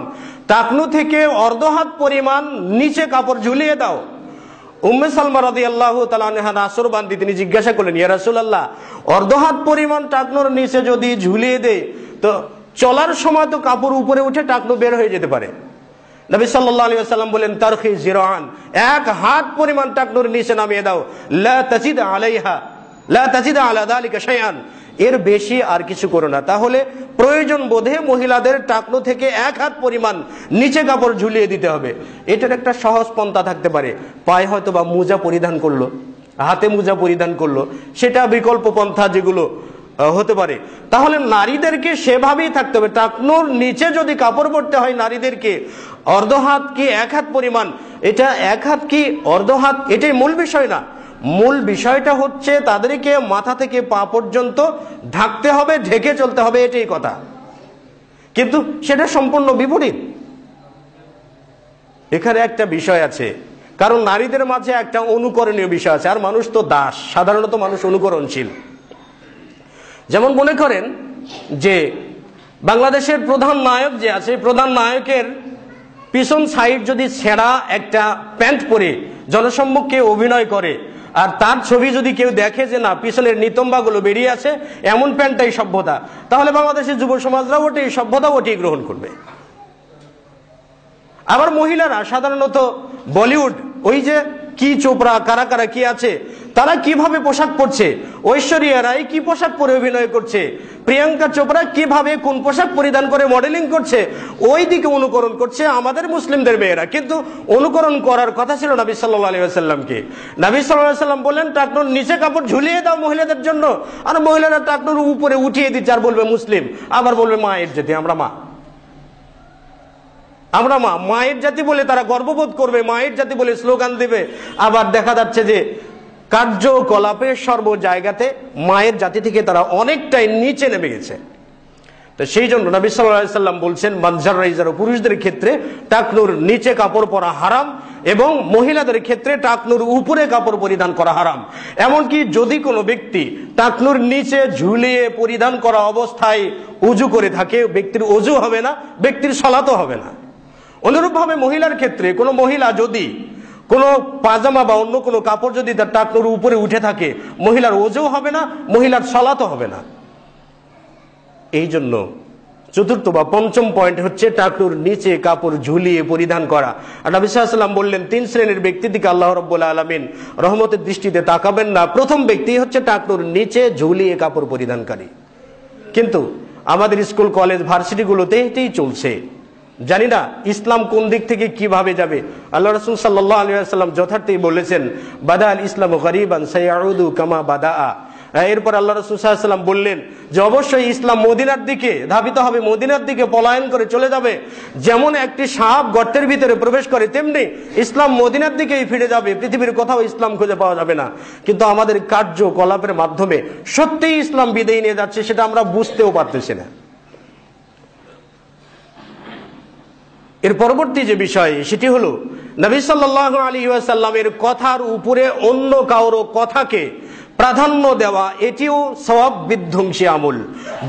Speaker 3: টাকনু থেকে অর্ধহাত পরিমাণ নিচে কাপড় ঝুলিয়ে দাও। উম্মে সালমা রাদিয়াল্লাহু তাআলা আনহা নাসর বান্দি, তিনি জিজ্ঞাসা করলেন, ইয়া রাসূলুল্লাহ, অর্ধহাত পরিমাণ টাকনুর নিচে যদি ঝুলিয়ে দেয়, তো চলার সময় তো কাপড় উপরে উঠে টাকনু বের হয়ে যেতে পারে। নবী সাল্লাল্লাহু আলাইহি ওয়াসাল্লাম বলেন, তারখি জিরান, এক হাত পরিমাণ টাকনুর নিচে নামিয়ে দাও। লা তাজিদ আলা যালিকা শাইআন, এর বেশি আর কিছু করো না। তাহলে প্রয়োজন বোধে মহিলাদের টাকনু থেকে এক হাত পরিমাণ নিচে কাপড় ঝুলিয়ে দিতে হবে। এটার একটা সহজ পন্থা থাকতে পারে, পায়ে হয়তো বা মোজা পরিধান করলো, হাতে মোজা পরিধান করলো, সেটা বিকল্প পন্থা যেগুলো হতে পারে। তাহলে নারীদেরকে সেভাবেই থাকতে হবে। টাকনুর নিচে যদি কাপড় পরতে হয় নারীদেরকে, অর্ধ হাত কি এক হাত পরিমাণ, এটা এক হাত কি অর্ধ হাত, এটাই মূল বিষয় না। মূল বিষয়টা হচ্ছে তাদেরকে মাথা থেকে পা পর্যন্ত ঢাকতে হবে, ঢেকে চলতে হবে, এটাই কথা। কিন্তু সেটা সম্পূর্ণ বিপরীত। এখানে একটা বিষয় আছে, কারণ নারীদের মাঝে একটা অনুকরণীয় বিষয় আছে, আর মানুষ তো দাস, সাধারণত মানুষ অনুকরণশীল। যেমন মনে করেন যে বাংলাদেশের প্রধান নায়ক যে আছে, প্রধান নায়কের পিছন সাইড যদি ছেঁড়া একটা প্যান্ট পরে জনসম্মুখে অভিনয় করে, আর তার ছবি যদি কেউ দেখে যে না পিছনের নিতম্বাগুলো বেরিয়ে আছে, এমন প্যান্টটাই সভ্যতা, তাহলে বাংলাদেশের যুব সমাজরা ওটাই সভ্যতা, ওটাই গ্রহণ করবে। আবার মহিলারা সাধারণত বলিউড, ওই যে কি চোপড়া, কারা কারা কি আছে, তারা কিভাবে পোশাক পরছে, ঐশ্বরিয়া রায় কি পোশাক পরে অভিনয় করছে, প্রিয়াঙ্কা চোপড়া কিভাবে কোন পোশাক পরিধান করে মডেলিং করছে, ওই দিকে অনুকরণ করছে আমাদের মুসলিমদের মেয়েরা। কিন্তু অনুকরণ করার কথা ছিল নবী সাল্লাল্লাহু আলাইহি ওয়াসাল্লামকে। নবী সাল্লাল্লাহু আলাইহি ওয়াসাল্লাম বললেন, টাকনুর নিচে কাপড় ঝুলিয়ে দাও মহিলাদের জন্য, আর মহিলারা টাকনুর উপরে উঠিয়ে দিচ্ছে, আর বলবে মুসলিম, আবার বলবে মায়ের জাতি, আমরা মায়ের জাতি বলে তারা গর্ববোধ করবে, মায়ের জাতি বলে স্লোগান দিবে। আবার দেখা যাচ্ছে যে কার্যকলাপের সর্ব জায়গাতে মায়ের জাতি থেকে তারা অনেকটাই নিচে নেমে গেছে। তো সেই জন্য নবী সাল্লাল্লাহু আলাইহি ওয়াসাল্লাম বলছেন, মানজাররা ইজারা, পুরুষদের ক্ষেত্রে টাকনুর নিচে কাপড় পরা হারাম, এবং মহিলাদের ক্ষেত্রে টাকনুর উপরে কাপড় পরিধান করা হারাম। এমনকি যদি কোনো ব্যক্তি টাকনুর নিচে ঝুলিয়ে পরিধান করা অবস্থায় উজু করে থাকে, ব্যক্তির ওযু হবে না, ব্যক্তির সালাতও হবে না। অনুরূপভাবে মহিলার ক্ষেত্রে কোনো মহিলা যদি কোনো পাজামা বা অন্য কোনো কাপড় যদি তার টাকনুর উপরে উঠে থাকে, মহিলার ওযু হবে না, মহিলার সালাতও হবে না। এই জন্য চতুর্থ বা পঞ্চম পয়েন্ট হচ্ছে টাকনুর নিচে কাপড় ঝুলিয়ে পরিধান করা। আর নবী সাল্লাল্লাহু আলাইহি ওয়াসাল্লাম বললেন, তিন শ্রেণীর ব্যক্তির দিকে আল্লাহ রাব্বুল আলামিন রহমতের দৃষ্টিতে তাকাবেন না। প্রথম ব্যক্তি হচ্ছে টাকনুর নিচে ঝুলিয়ে কাপড় পরিধানকারী। কিন্তু আমাদের স্কুল, কলেজ, ভার্সিটিগুলোতে এটাই চলছে। জানি না ইসলাম কোন দিক থেকে কিভাবে যাবে। আল্লাহ রাসূল সাল্লাল্লাহু আলাইহি ওয়াসাল্লাম যথার্থই বলেছেন, বাদা আল ইসলামু গরীবান সায়াউদু কামা বাদা। এরপর আল্লাহ রাসূল সাল্লাল্লাহু আলাইহি ওয়াসাল্লাম বললেন যে অবশ্যই ইসলাম মদিনার দিকে ধাবিত হবে, মদিনার দিকে পলায়ন করে চলে যাবে। যেমন একটি সাপ গর্তের ভিতরে প্রবেশ করে, তেমনি ইসলাম মদিনার দিকেই ফিরে যাবে, পৃথিবীর কোথাও ইসলাম খুঁজে পাওয়া যাবে না। কিন্তু আমাদের কার্যকলাপের মাধ্যমে সত্যিই ইসলাম বিদায় নিয়ে যাচ্ছে, সেটা আমরা বুঝতেও পারতেছি না। এর পরবর্তী যে বিষয় সেটি হলো নবী সাল্লাল্লাহু আলাইহি ওয়াসাল্লামের কথার উপরে অন্য কারো কথাকে প্রাধান্য দেওয়া, এটিও সওয়াব বিধ্বংসী আমল।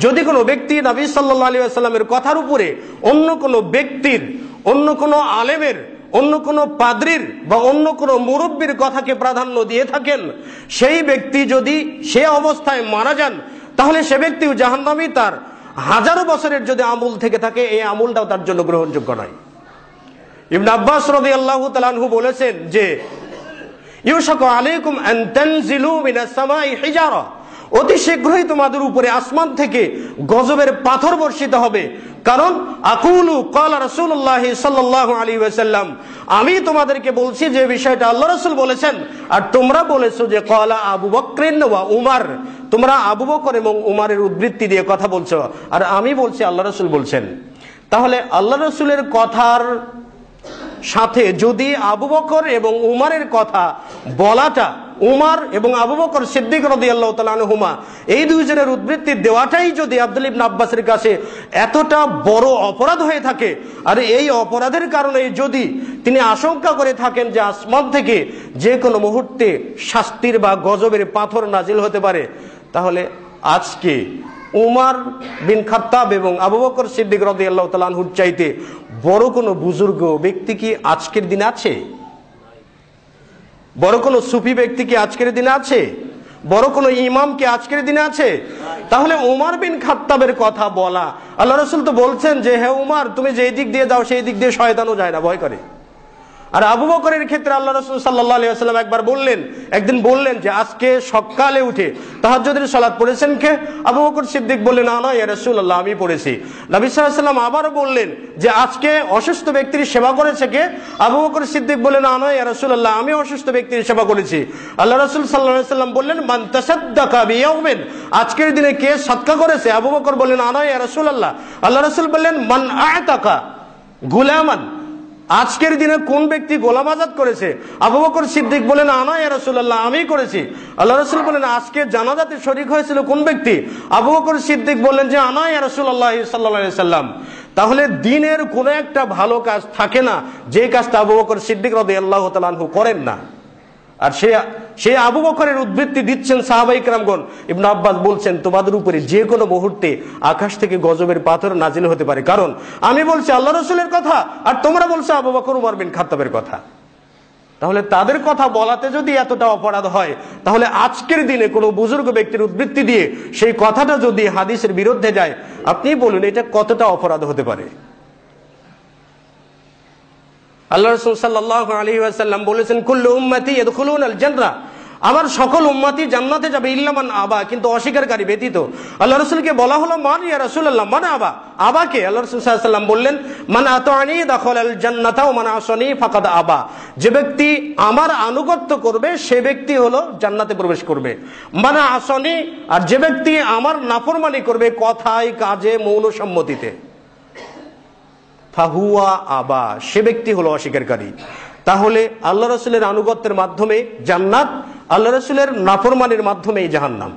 Speaker 3: যদি কোনো ব্যক্তি নবী সাল্লাল্লাহু আলাইহি ওয়াসাল্লামের কথার উপরে অন্য কোনো ব্যক্তির, অন্য কোনো আলেমের, অন্য কোনো পাদ্রীর বা অন্য কোনো মুরব্বীর কথাকে প্রাধান্য দিয়ে থাকেন, সেই ব্যক্তি যদি সে অবস্থায় মারা যান তাহলে সে ব্যক্তিও জাহান্নামী। তার হাজারো বছরের যদি আমল থেকে থাকে, এই আমলটাও তার জন্য গ্রহণযোগ্য নয়। ইবনে আব্বাস রাদিয়াল্লাহু তাআলা আনহু বলেছেন যে ইউশাকু আলাইকুম আন তানজিলু মিনাস সামাই হিজারা, অতি শীঘ্রই তোমাদের উপরে আসমান থেকে গজবের পাথর বর্ষিত হবে। কারণ আকুলু ক্বালা রাসূলুল্লাহ সাল্লাল্লাহু আলাইহি ওয়াসাল্লাম, আমি তোমাদেরকে বলছি যে বিষয়টা আল্লাহ রাসূল বলেছেন, আর তোমরা বলেছো যে ক্বালা আবু বকরিন ওয়া উমর, তোমরা আবু বকর এবং উমরের উদ্ধৃতি দিয়ে কথা বলছো, আর আমি বলছি আল্লাহ রাসূল বলছেন। তাহলে আল্লাহ রাসূলের কথার সাথে যদি আবু বকর এবং উমরের কথা বলাটা, উমর এবং আবু বকর সিদ্দিক রাদিয়াল্লাহু তাআলা আনহুমা এই দুইজনের উদ্ধৃতি দেওয়াটাই যদি আব্দুল্লাহ ইবনে আব্বাসের কাছে এতটা বড় অপরাধ হয়ে থাকে, আর এই অপরাধের কারণে যদি তিনি আশঙ্কা করে থাকেন যে আসমান থেকে যে কোনো মুহূর্তে শাস্তির বা গজবের পাথর নাজিল হতে পারে, তাহলে আজকে উমর বিন খাত্তাব এবং আবু বকর সিদ্দিক রাদিয়াল্লাহু তাআলা আনহুর চাইতে বড় কোনো বুজুর্গ ব্যক্তি কি আজকের দিনে আছে? বড় কোনো সুফি ব্যক্তি কি আজকের দিনে আছে? বড় কোনো ইমাম কি আজকের দিনে আছে? তাহলে উমর বিন খাত্তাবের কথা বলা, আল্লাহ রাসূল তো বলছেন যে হে উমর, তুমি যে দিক দিয়ে যাও সেই দিক দিয়ে শয়তানও যায় না, ভয় করে। আর আবু বকরের ক্ষেত্রে আল্লাহ রাসূল সাল্লাল্লাহু আলাইহি ওয়াসাল্লাম একদিন বললেন যে আজকে সকালে উঠে তাহাজ্জুদের সালাত পড়েছেন কে? আবু বকর সিদ্দিক বললেন না ইয়া রাসূলুল্লাহ, আমি পড়েছি। নবী সাল্লাল্লাহু আলাইহি ওয়াসাল্লাম আবারও বললেন যে আজকে অসুস্থ ব্যক্তির সেবা করেছে কে? আবু বকর সিদ্দিক বললেন না ইয়া রাসূলুল্লাহ, আমি অসুস্থ ব্যক্তির সেবা করেছি। আল্লাহ রাসূল সাল্লাল্লাহু আলাইহি ওয়াসাল্লাম বললেন মান তাসাদ্দাকা বিয়াউমিন, আজকের দিনে কে সাদকা করেছে? আবু বকর বললেন না ইয়া রাসূলুল্লাহ। আল্লাহ রাসূল বললেন মান আ'তাকা গুলামান, আজকের দিনে কোন ব্যক্তি গোলাম আজাদ করেছে? আবু বকর সিদ্দিক বলেন আনা ইয়া রাসূলুল্লাহ, আমি করেছি। আল্লাহ রাসূল বলেন আজকে জানাজাতে শরীক হয়েছিল কোন ব্যক্তি? আবু বকর সিদ্দিক বললেন যে আনা ইয়া রাসূলুল্লাহ সাল্লাল্লাহু আলাইহি সাল্লাম। তাহলে দিনের কোন একটা ভালো কাজ থাকে না যে কাজটা আবু বকর সিদ্দিক রাদিয়াল্লাহু তাআলা আনহু করেন না। আর সে আবু বকরের উদ্ধৃতি দিচ্ছেন সাহাবায়ে কেরামগণ। ইবনে আব্বাস বলছেন তোমাদের উপরে যে কোনো মুহূর্তে আকাশ থেকে গজবের পাথর নাজিল হতে পারে, কারণ আমি বলছি আল্লাহ রাসূলের কথা আর তোমরা বলছো আবু বকর উমর বিন খাত্তাবের কথা। তাহলে তাদের কথা বলাতে যদি এতটা অপরাধ হয়, তাহলে আজকের দিনে কোনো বুজুর্গ ব্যক্তির উদ্ধৃতি দিয়ে সেই কথাটা যদি হাদিসের বিরুদ্ধে যায়, আপনি বলুন এটা কতটা অপরাধ হতে পারে? আল্লাহ রাসূল সাল্লাল্লাহু আলাইহি ওয়াসাল্লাম বলেছেন কুল্লু উম্মতি ইয়াদখুলুনাল জান্নাহ, আমার সকল উম্মতি জান্নাতে যাবে ইল্লা মান আবা, কিন্তু অস্বীকারী ব্যতীত। আল্লাহ রাসূলকে বলা হলো মান ইয়া রাসূলুল্লাহ, মান আবা, আবাকে? আল্লাহ রাসূল সাল্লাল্লাহু আলাইহি ওয়াসাল্লাম বললেন মান আতানি দাখালাল জান্নাতা ওয়া মান আসানি ফাকাদ আবা, যে ব্যক্তি আমার আনুগত্য করবে সে ব্যক্তি হলো জান্নাতে প্রবেশ করবে। মান আসানি, আর যে ব্যক্তি আমার নাফরমানি করবে কথায় কাজে মৌন সম্মতিতে, ফাহুয়া আবা, সে ব্যক্তি হলো অস্বীকারী। তাহলে আল্লাহ রাসূলের আনুগত্যের মাধ্যমে জান্নাত, আল্লাহ রাসূলের নাফরমানির মাধ্যমে জাহান্নাম।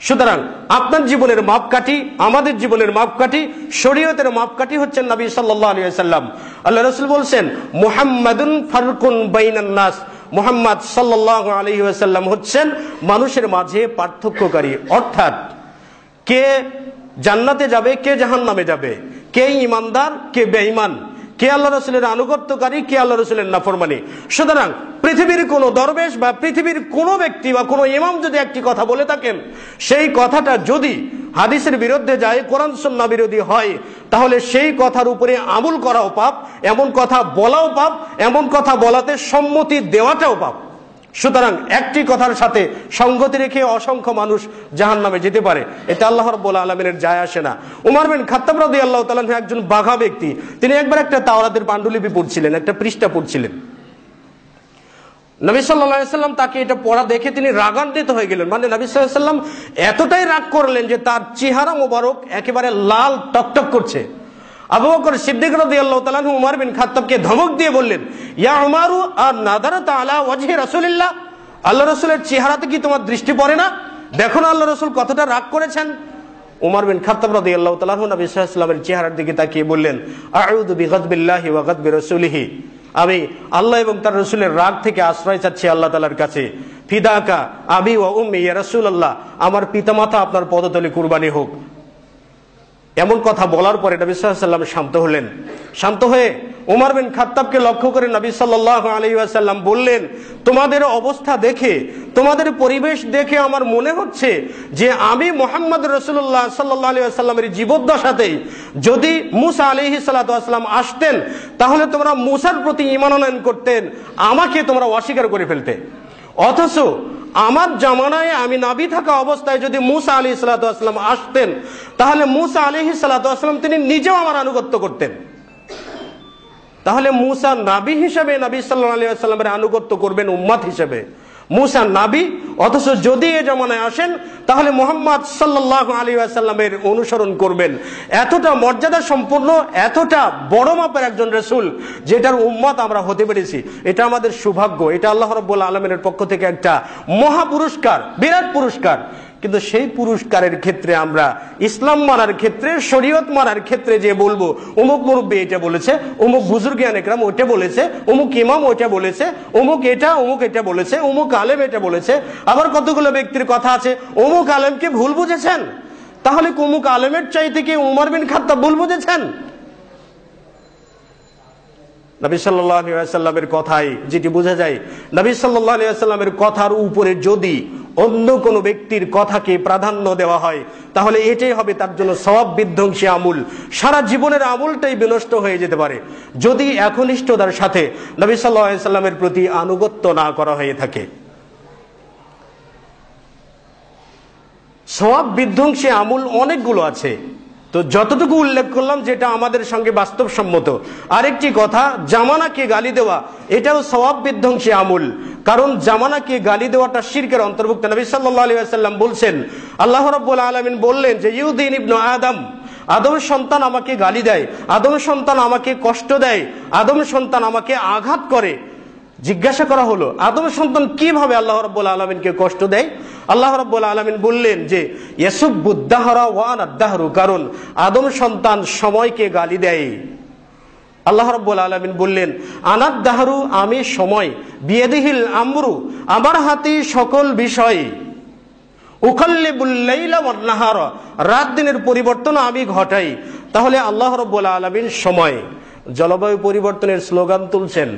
Speaker 3: সুতরাং আপনার জীবনের মাপকাঠি, আমাদের জীবনের মাপকাঠি, শরীয়তের মাপকাঠি হচ্ছেন নবী সাল্লাল্লাহু আলাইহি ওয়াসাল্লাম। আল্লাহ রাসূল বলছেন মুহাম্মাদুন ফারকুন বাইনান নাস, মুহাম্মদ সাল্লাল্লাহু আলাইহি ওয়াসাল্লাম হচ্ছেন মানুষের মাঝে পার্থক্যকারী, অর্থাৎ কে জান্নাতে যাবে কে জাহান্নামে যাবে, কে ঈমানদার কে বেঈমান, কে আল্লাহ রাসূলের আনুগত্যকারী কে আল্লাহ রাসূলের নাফরমানি। সুতরাং পৃথিবীর কোন দরবেশ বা পৃথিবীর কোন ব্যক্তি বা কোন ইমাম যদি একটি কথা বলে থাকেন, সেই কথাটা যদি হাদিসের বিরুদ্ধে যায়, কোরআন সুন্নাহ বিরোধী হয়, তাহলে সেই কথার উপরে আমল করাও পাপ, এমন কথা বলাও পাপ, এমন কথা বলাতে সম্মতি দেওয়াটাও পাপ। সুতরাং একটি কথার সাথে সঙ্গতি রেখে অসংখ্য মানুষ জাহান্নামে যেতে পারে, এটা আল্লাহ রাব্বুল আলামিনের যায় আসে না। উমর বিন খাত্তাব রাদিয়াল্লাহু তাআলা আনহু একজন বাঘা ব্যক্তি। তিনি একবার একটা তাওরাতের পাণ্ডুলিপি পড়ছিলেন, একটা পৃষ্ঠা পড়ছিলেন। নবী সাল্লাল্লাহু আলাইহি ওয়াসাল্লাম তাকে এটা পড়া দেখে তিনি রাগান্বিত হয়ে গেলেন। মানে নবী সাল্লাল্লাহু আলাইহি ওয়াসাল্লাম এতটাই রাগ করলেন যে তার চেহারা মোবারক একেবারে লাল টকটক করছে। আবু বকর সিদ্দিক রাদিয়াল্লাহু তাআলা আনহু উমর বিন খাত্তাবকে ধমক দিয়ে বললেন, ইয়া উমারু আর নাযারাতা আলা ওয়াজহি রাসূলিল্লাহ, আল্লাহ রাসূলের চেহারাতে কি তোমার দৃষ্টি পড়ে না? দেখো না আল্লাহ রাসূল কতটা রাগ করেছেন। উমর বিন খাত্তাব রাদিয়াল্লাহু তাআলা আনহু নবী সাল্লাল্লাহু আলাইহি ওয়াসাল্লামের চেহারার দিকে তাকিয়ে বললেন, আউযু বিগাযবিল্লাহি ওয়া গাযবি রাসূলিহি, আমি আল্লাহ এবং তার রাসূলের রাগ থেকে আশ্রয় চাচ্ছি আল্লাহ তাআলার কাছে। ফিদাকা আবি ওয়া উম্মি ইয়া রাসূলুল্লাহ, আমার পিতামাতা আপনার পদতলে কুরবানি হোক। এমন কথা বলার পরে নবী সাল্লাল্লাহু আলাইহি ওয়াসাল্লাম শান্ত হলেন। শান্ত হয়ে উমর বিন খাত্তাবকে লক্ষ্য করে নবী সাল্লাল্লাহু আলাইহি ওয়াসাল্লাম বললেন, তোমাদের অবস্থা দেখে, তোমাদের পরিবেশ দেখে আমার মনে হচ্ছে যে আমি মুহাম্মদ রাসূলুল্লাহ সাল্লাল্লাহু আলাইহি ওয়াসাল্লামের জীবদ্দশাতেই যদি মুসা আলাইহিস সালাতু ওয়াসসালাম আসতেন, তাহলে তোমরা মুসার প্রতি ঈমান আনয়ন করতেন, আমাকে তোমরা অস্বীকার করে ফেলতে। অথচ আমার জামানায় আমি নবী থাকা অবস্থায় যদি মুসা আলাইহিস সালাতু ওয়াসসালাম আসতেন, তাহলে মুসা আলাইহিস সালাতু ওয়াসসালাম তিনি নিজেও আমার আনুগত্য করতেন। তাহলে মুসা নবী হিসেবে নবী সাল্লাল্লাহু আলাইহি ওয়াসাল্লামের আনুগত্য করবেন উম্মত হিসেবে। মুসা নবী, অথচ যদি এই জামানায় আসেন তাহলে মুহাম্মদ সাল্লাল্লাহু আলাইহি ওয়াসাল্লামের অনুসরণ করবেন। এতটা মর্যাদা সম্পন্ন, এতটা বড় মাপের একজন রাসূল যেটার উম্মত আমরা হতে পেরেছি, এটা আমাদের সৌভাগ্য। এটা আল্লাহ রাব্বুল আলামিনের পক্ষ থেকে একটা মহা পুরস্কার, বিরাট পুরস্কার। কিন্তু সেই পুরস্কারের ক্ষেত্রে আমরা ইসলাম মানার ক্ষেত্রে, শরীয়ত মানার ক্ষেত্রে যে বলবো অমুক মুরব্বী এটা বলেছে, অমুক বুজুর্গান একরাম ওইটা বলেছে, অমুক ইমাম ওইটা বলেছে, অমুক এটা বলেছে, অমুক আলেম এটা বলেছে, আবার কতগুলো ব্যক্তির কথা আছে অমুক আলেমকে ভুল বুঝেছেন, তাহলে অমুক আলেমের চাইতে কি উমর বিন খাত্তাব ভুল বুঝেছেন? নবী সাল্লাল্লাহু আলাইহি ওয়াসাল্লামের কথায় যেটি বোঝা যায়, নবী সাল্লাল্লাহু আলাইহি ওয়াসাল্লামের কথার উপরে যদি অন্য কোনো ব্যক্তির কথাকে প্রাধান্য দেওয়া হয়, তাহলে এটাই হবে তার জন্য সওয়াব বিধ্বংসী আমল। সারা জীবনের আমলটাই বিনষ্ট হয়ে যেতে পারে যদি একনিষ্ঠতার সাথে নবী সাল্লাল্লাহু আলাইহি ওয়াসাল্লামের প্রতি আনুগত্য না করা হয়ে থাকে। সওয়াব বিধ্বংসী আমল অনেকগুলো আছে, তো যতটুকু উল্লেখ করলাম যেটা আমাদের সঙ্গে বাস্তবসম্মত। আরেকটি কথা, জামানাকে গালি দেওয়া এটাও সওয়াব বিধ্বংসী আমল, কারণ জামানাকে গালি দেওয়াটা শিরকের অন্তর্ভুক্ত। নবী সাল্লাল্লাহু আলাইহি ওয়াসাল্লাম বলছেন, আল্লাহ রাব্বুল আলামিন বললেন যে ইউদিন ইবনু আদম, আদম সন্তান আমাকে গালি দেয়, আদম সন্তান আমাকে কষ্ট দেয়, আদম সন্তান আমাকে আঘাত করে। জিজ্ঞাসা করা হলো, আদম সন্তান কিভাবে আল্লাহ রাব্বুল আলামিনকে কষ্ট দেয়? আল্লাহ রাব্বুল আলামিন বললেন যে ইয়াসুবুদ্দাহরা ওয়া আনাদ-দাহরু, কারণ আদম সন্তান সময়কে গালি দেয়। আল্লাহ রাব্বুল আলামিন বললেন আনাদ-দাহরু, আমি সময়, বিয়াদিহিল আমরু, আমার হাতে সকল বিষয়, উকাল্লিবুল লাইলা ওয়ান নাহারা, রাত দিনের পরিবর্তন আমি ঘটাই। তাহলে আল্লাহ রাব্বুল আলামিন সময়, জলবায়ু পরিবর্তনের স্লোগান তুলছেন।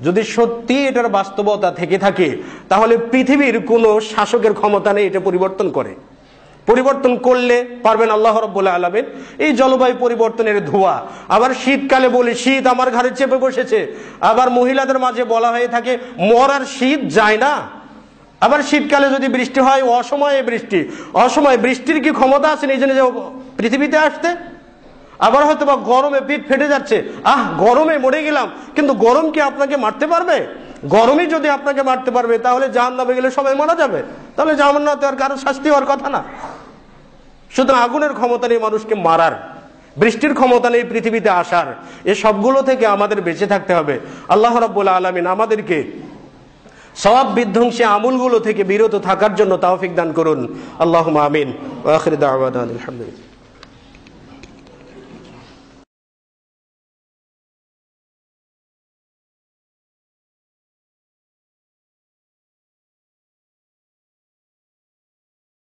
Speaker 3: যদি সত্যি এটার বাস্তবতা থেকে থাকে, তাহলে পৃথিবীর কোনো শাসকের ক্ষমতা নেই এটা পরিবর্তন করে। পরিবর্তন করলে পারবেন আল্লাহ রাব্বুল আলামিন। এই জলবায়ু পরিবর্তনের ধোঁয়া, আবার শীতকালে বলে শীত আমার ঘাড়ে চেপে বসেছে, আবার মহিলাদের মাঝে বলা হয়ে থাকে মরার শীত যায় না। আবার শীতকালে যদি বৃষ্টি হয় অসময়ে বৃষ্টি, অসময়ে বৃষ্টির কি ক্ষমতা আছে নিজে নিজে পৃথিবীতে আসতে? আবার হয়তো বা গরমে পিঠ ফেটে যাচ্ছে, গরমে মরে গেলাম, কিন্তু গরম কি আপনাকে মারতে পারবে? গরমই যদি আপনাকে মারতে পারবে, তাহলে জাহান্নামে গেলে সবাই মারা যাবে, তাহলে জাহান্নামে আর কারো শাস্তি হওয়ার কথা না। সুতরাং আগুনের ক্ষমতা নেই মানুষকে মারার, বৃষ্টির ক্ষমতা নেই পৃথিবীতে আসার, এ সবগুলো থেকে আমাদের বেঁচে থাকতে হবে। আল্লাহ রাব্বুল আলামিন আমাদেরকে সওয়াব বিধ্বংসী আমলগুলো থেকে বিরত থাকার জন্য তৌফিক দান করুন। আল্লাহুম্মা আমিন। ওয়া আখিরু দাওয়ানা আলহামদুলিল্লাহ।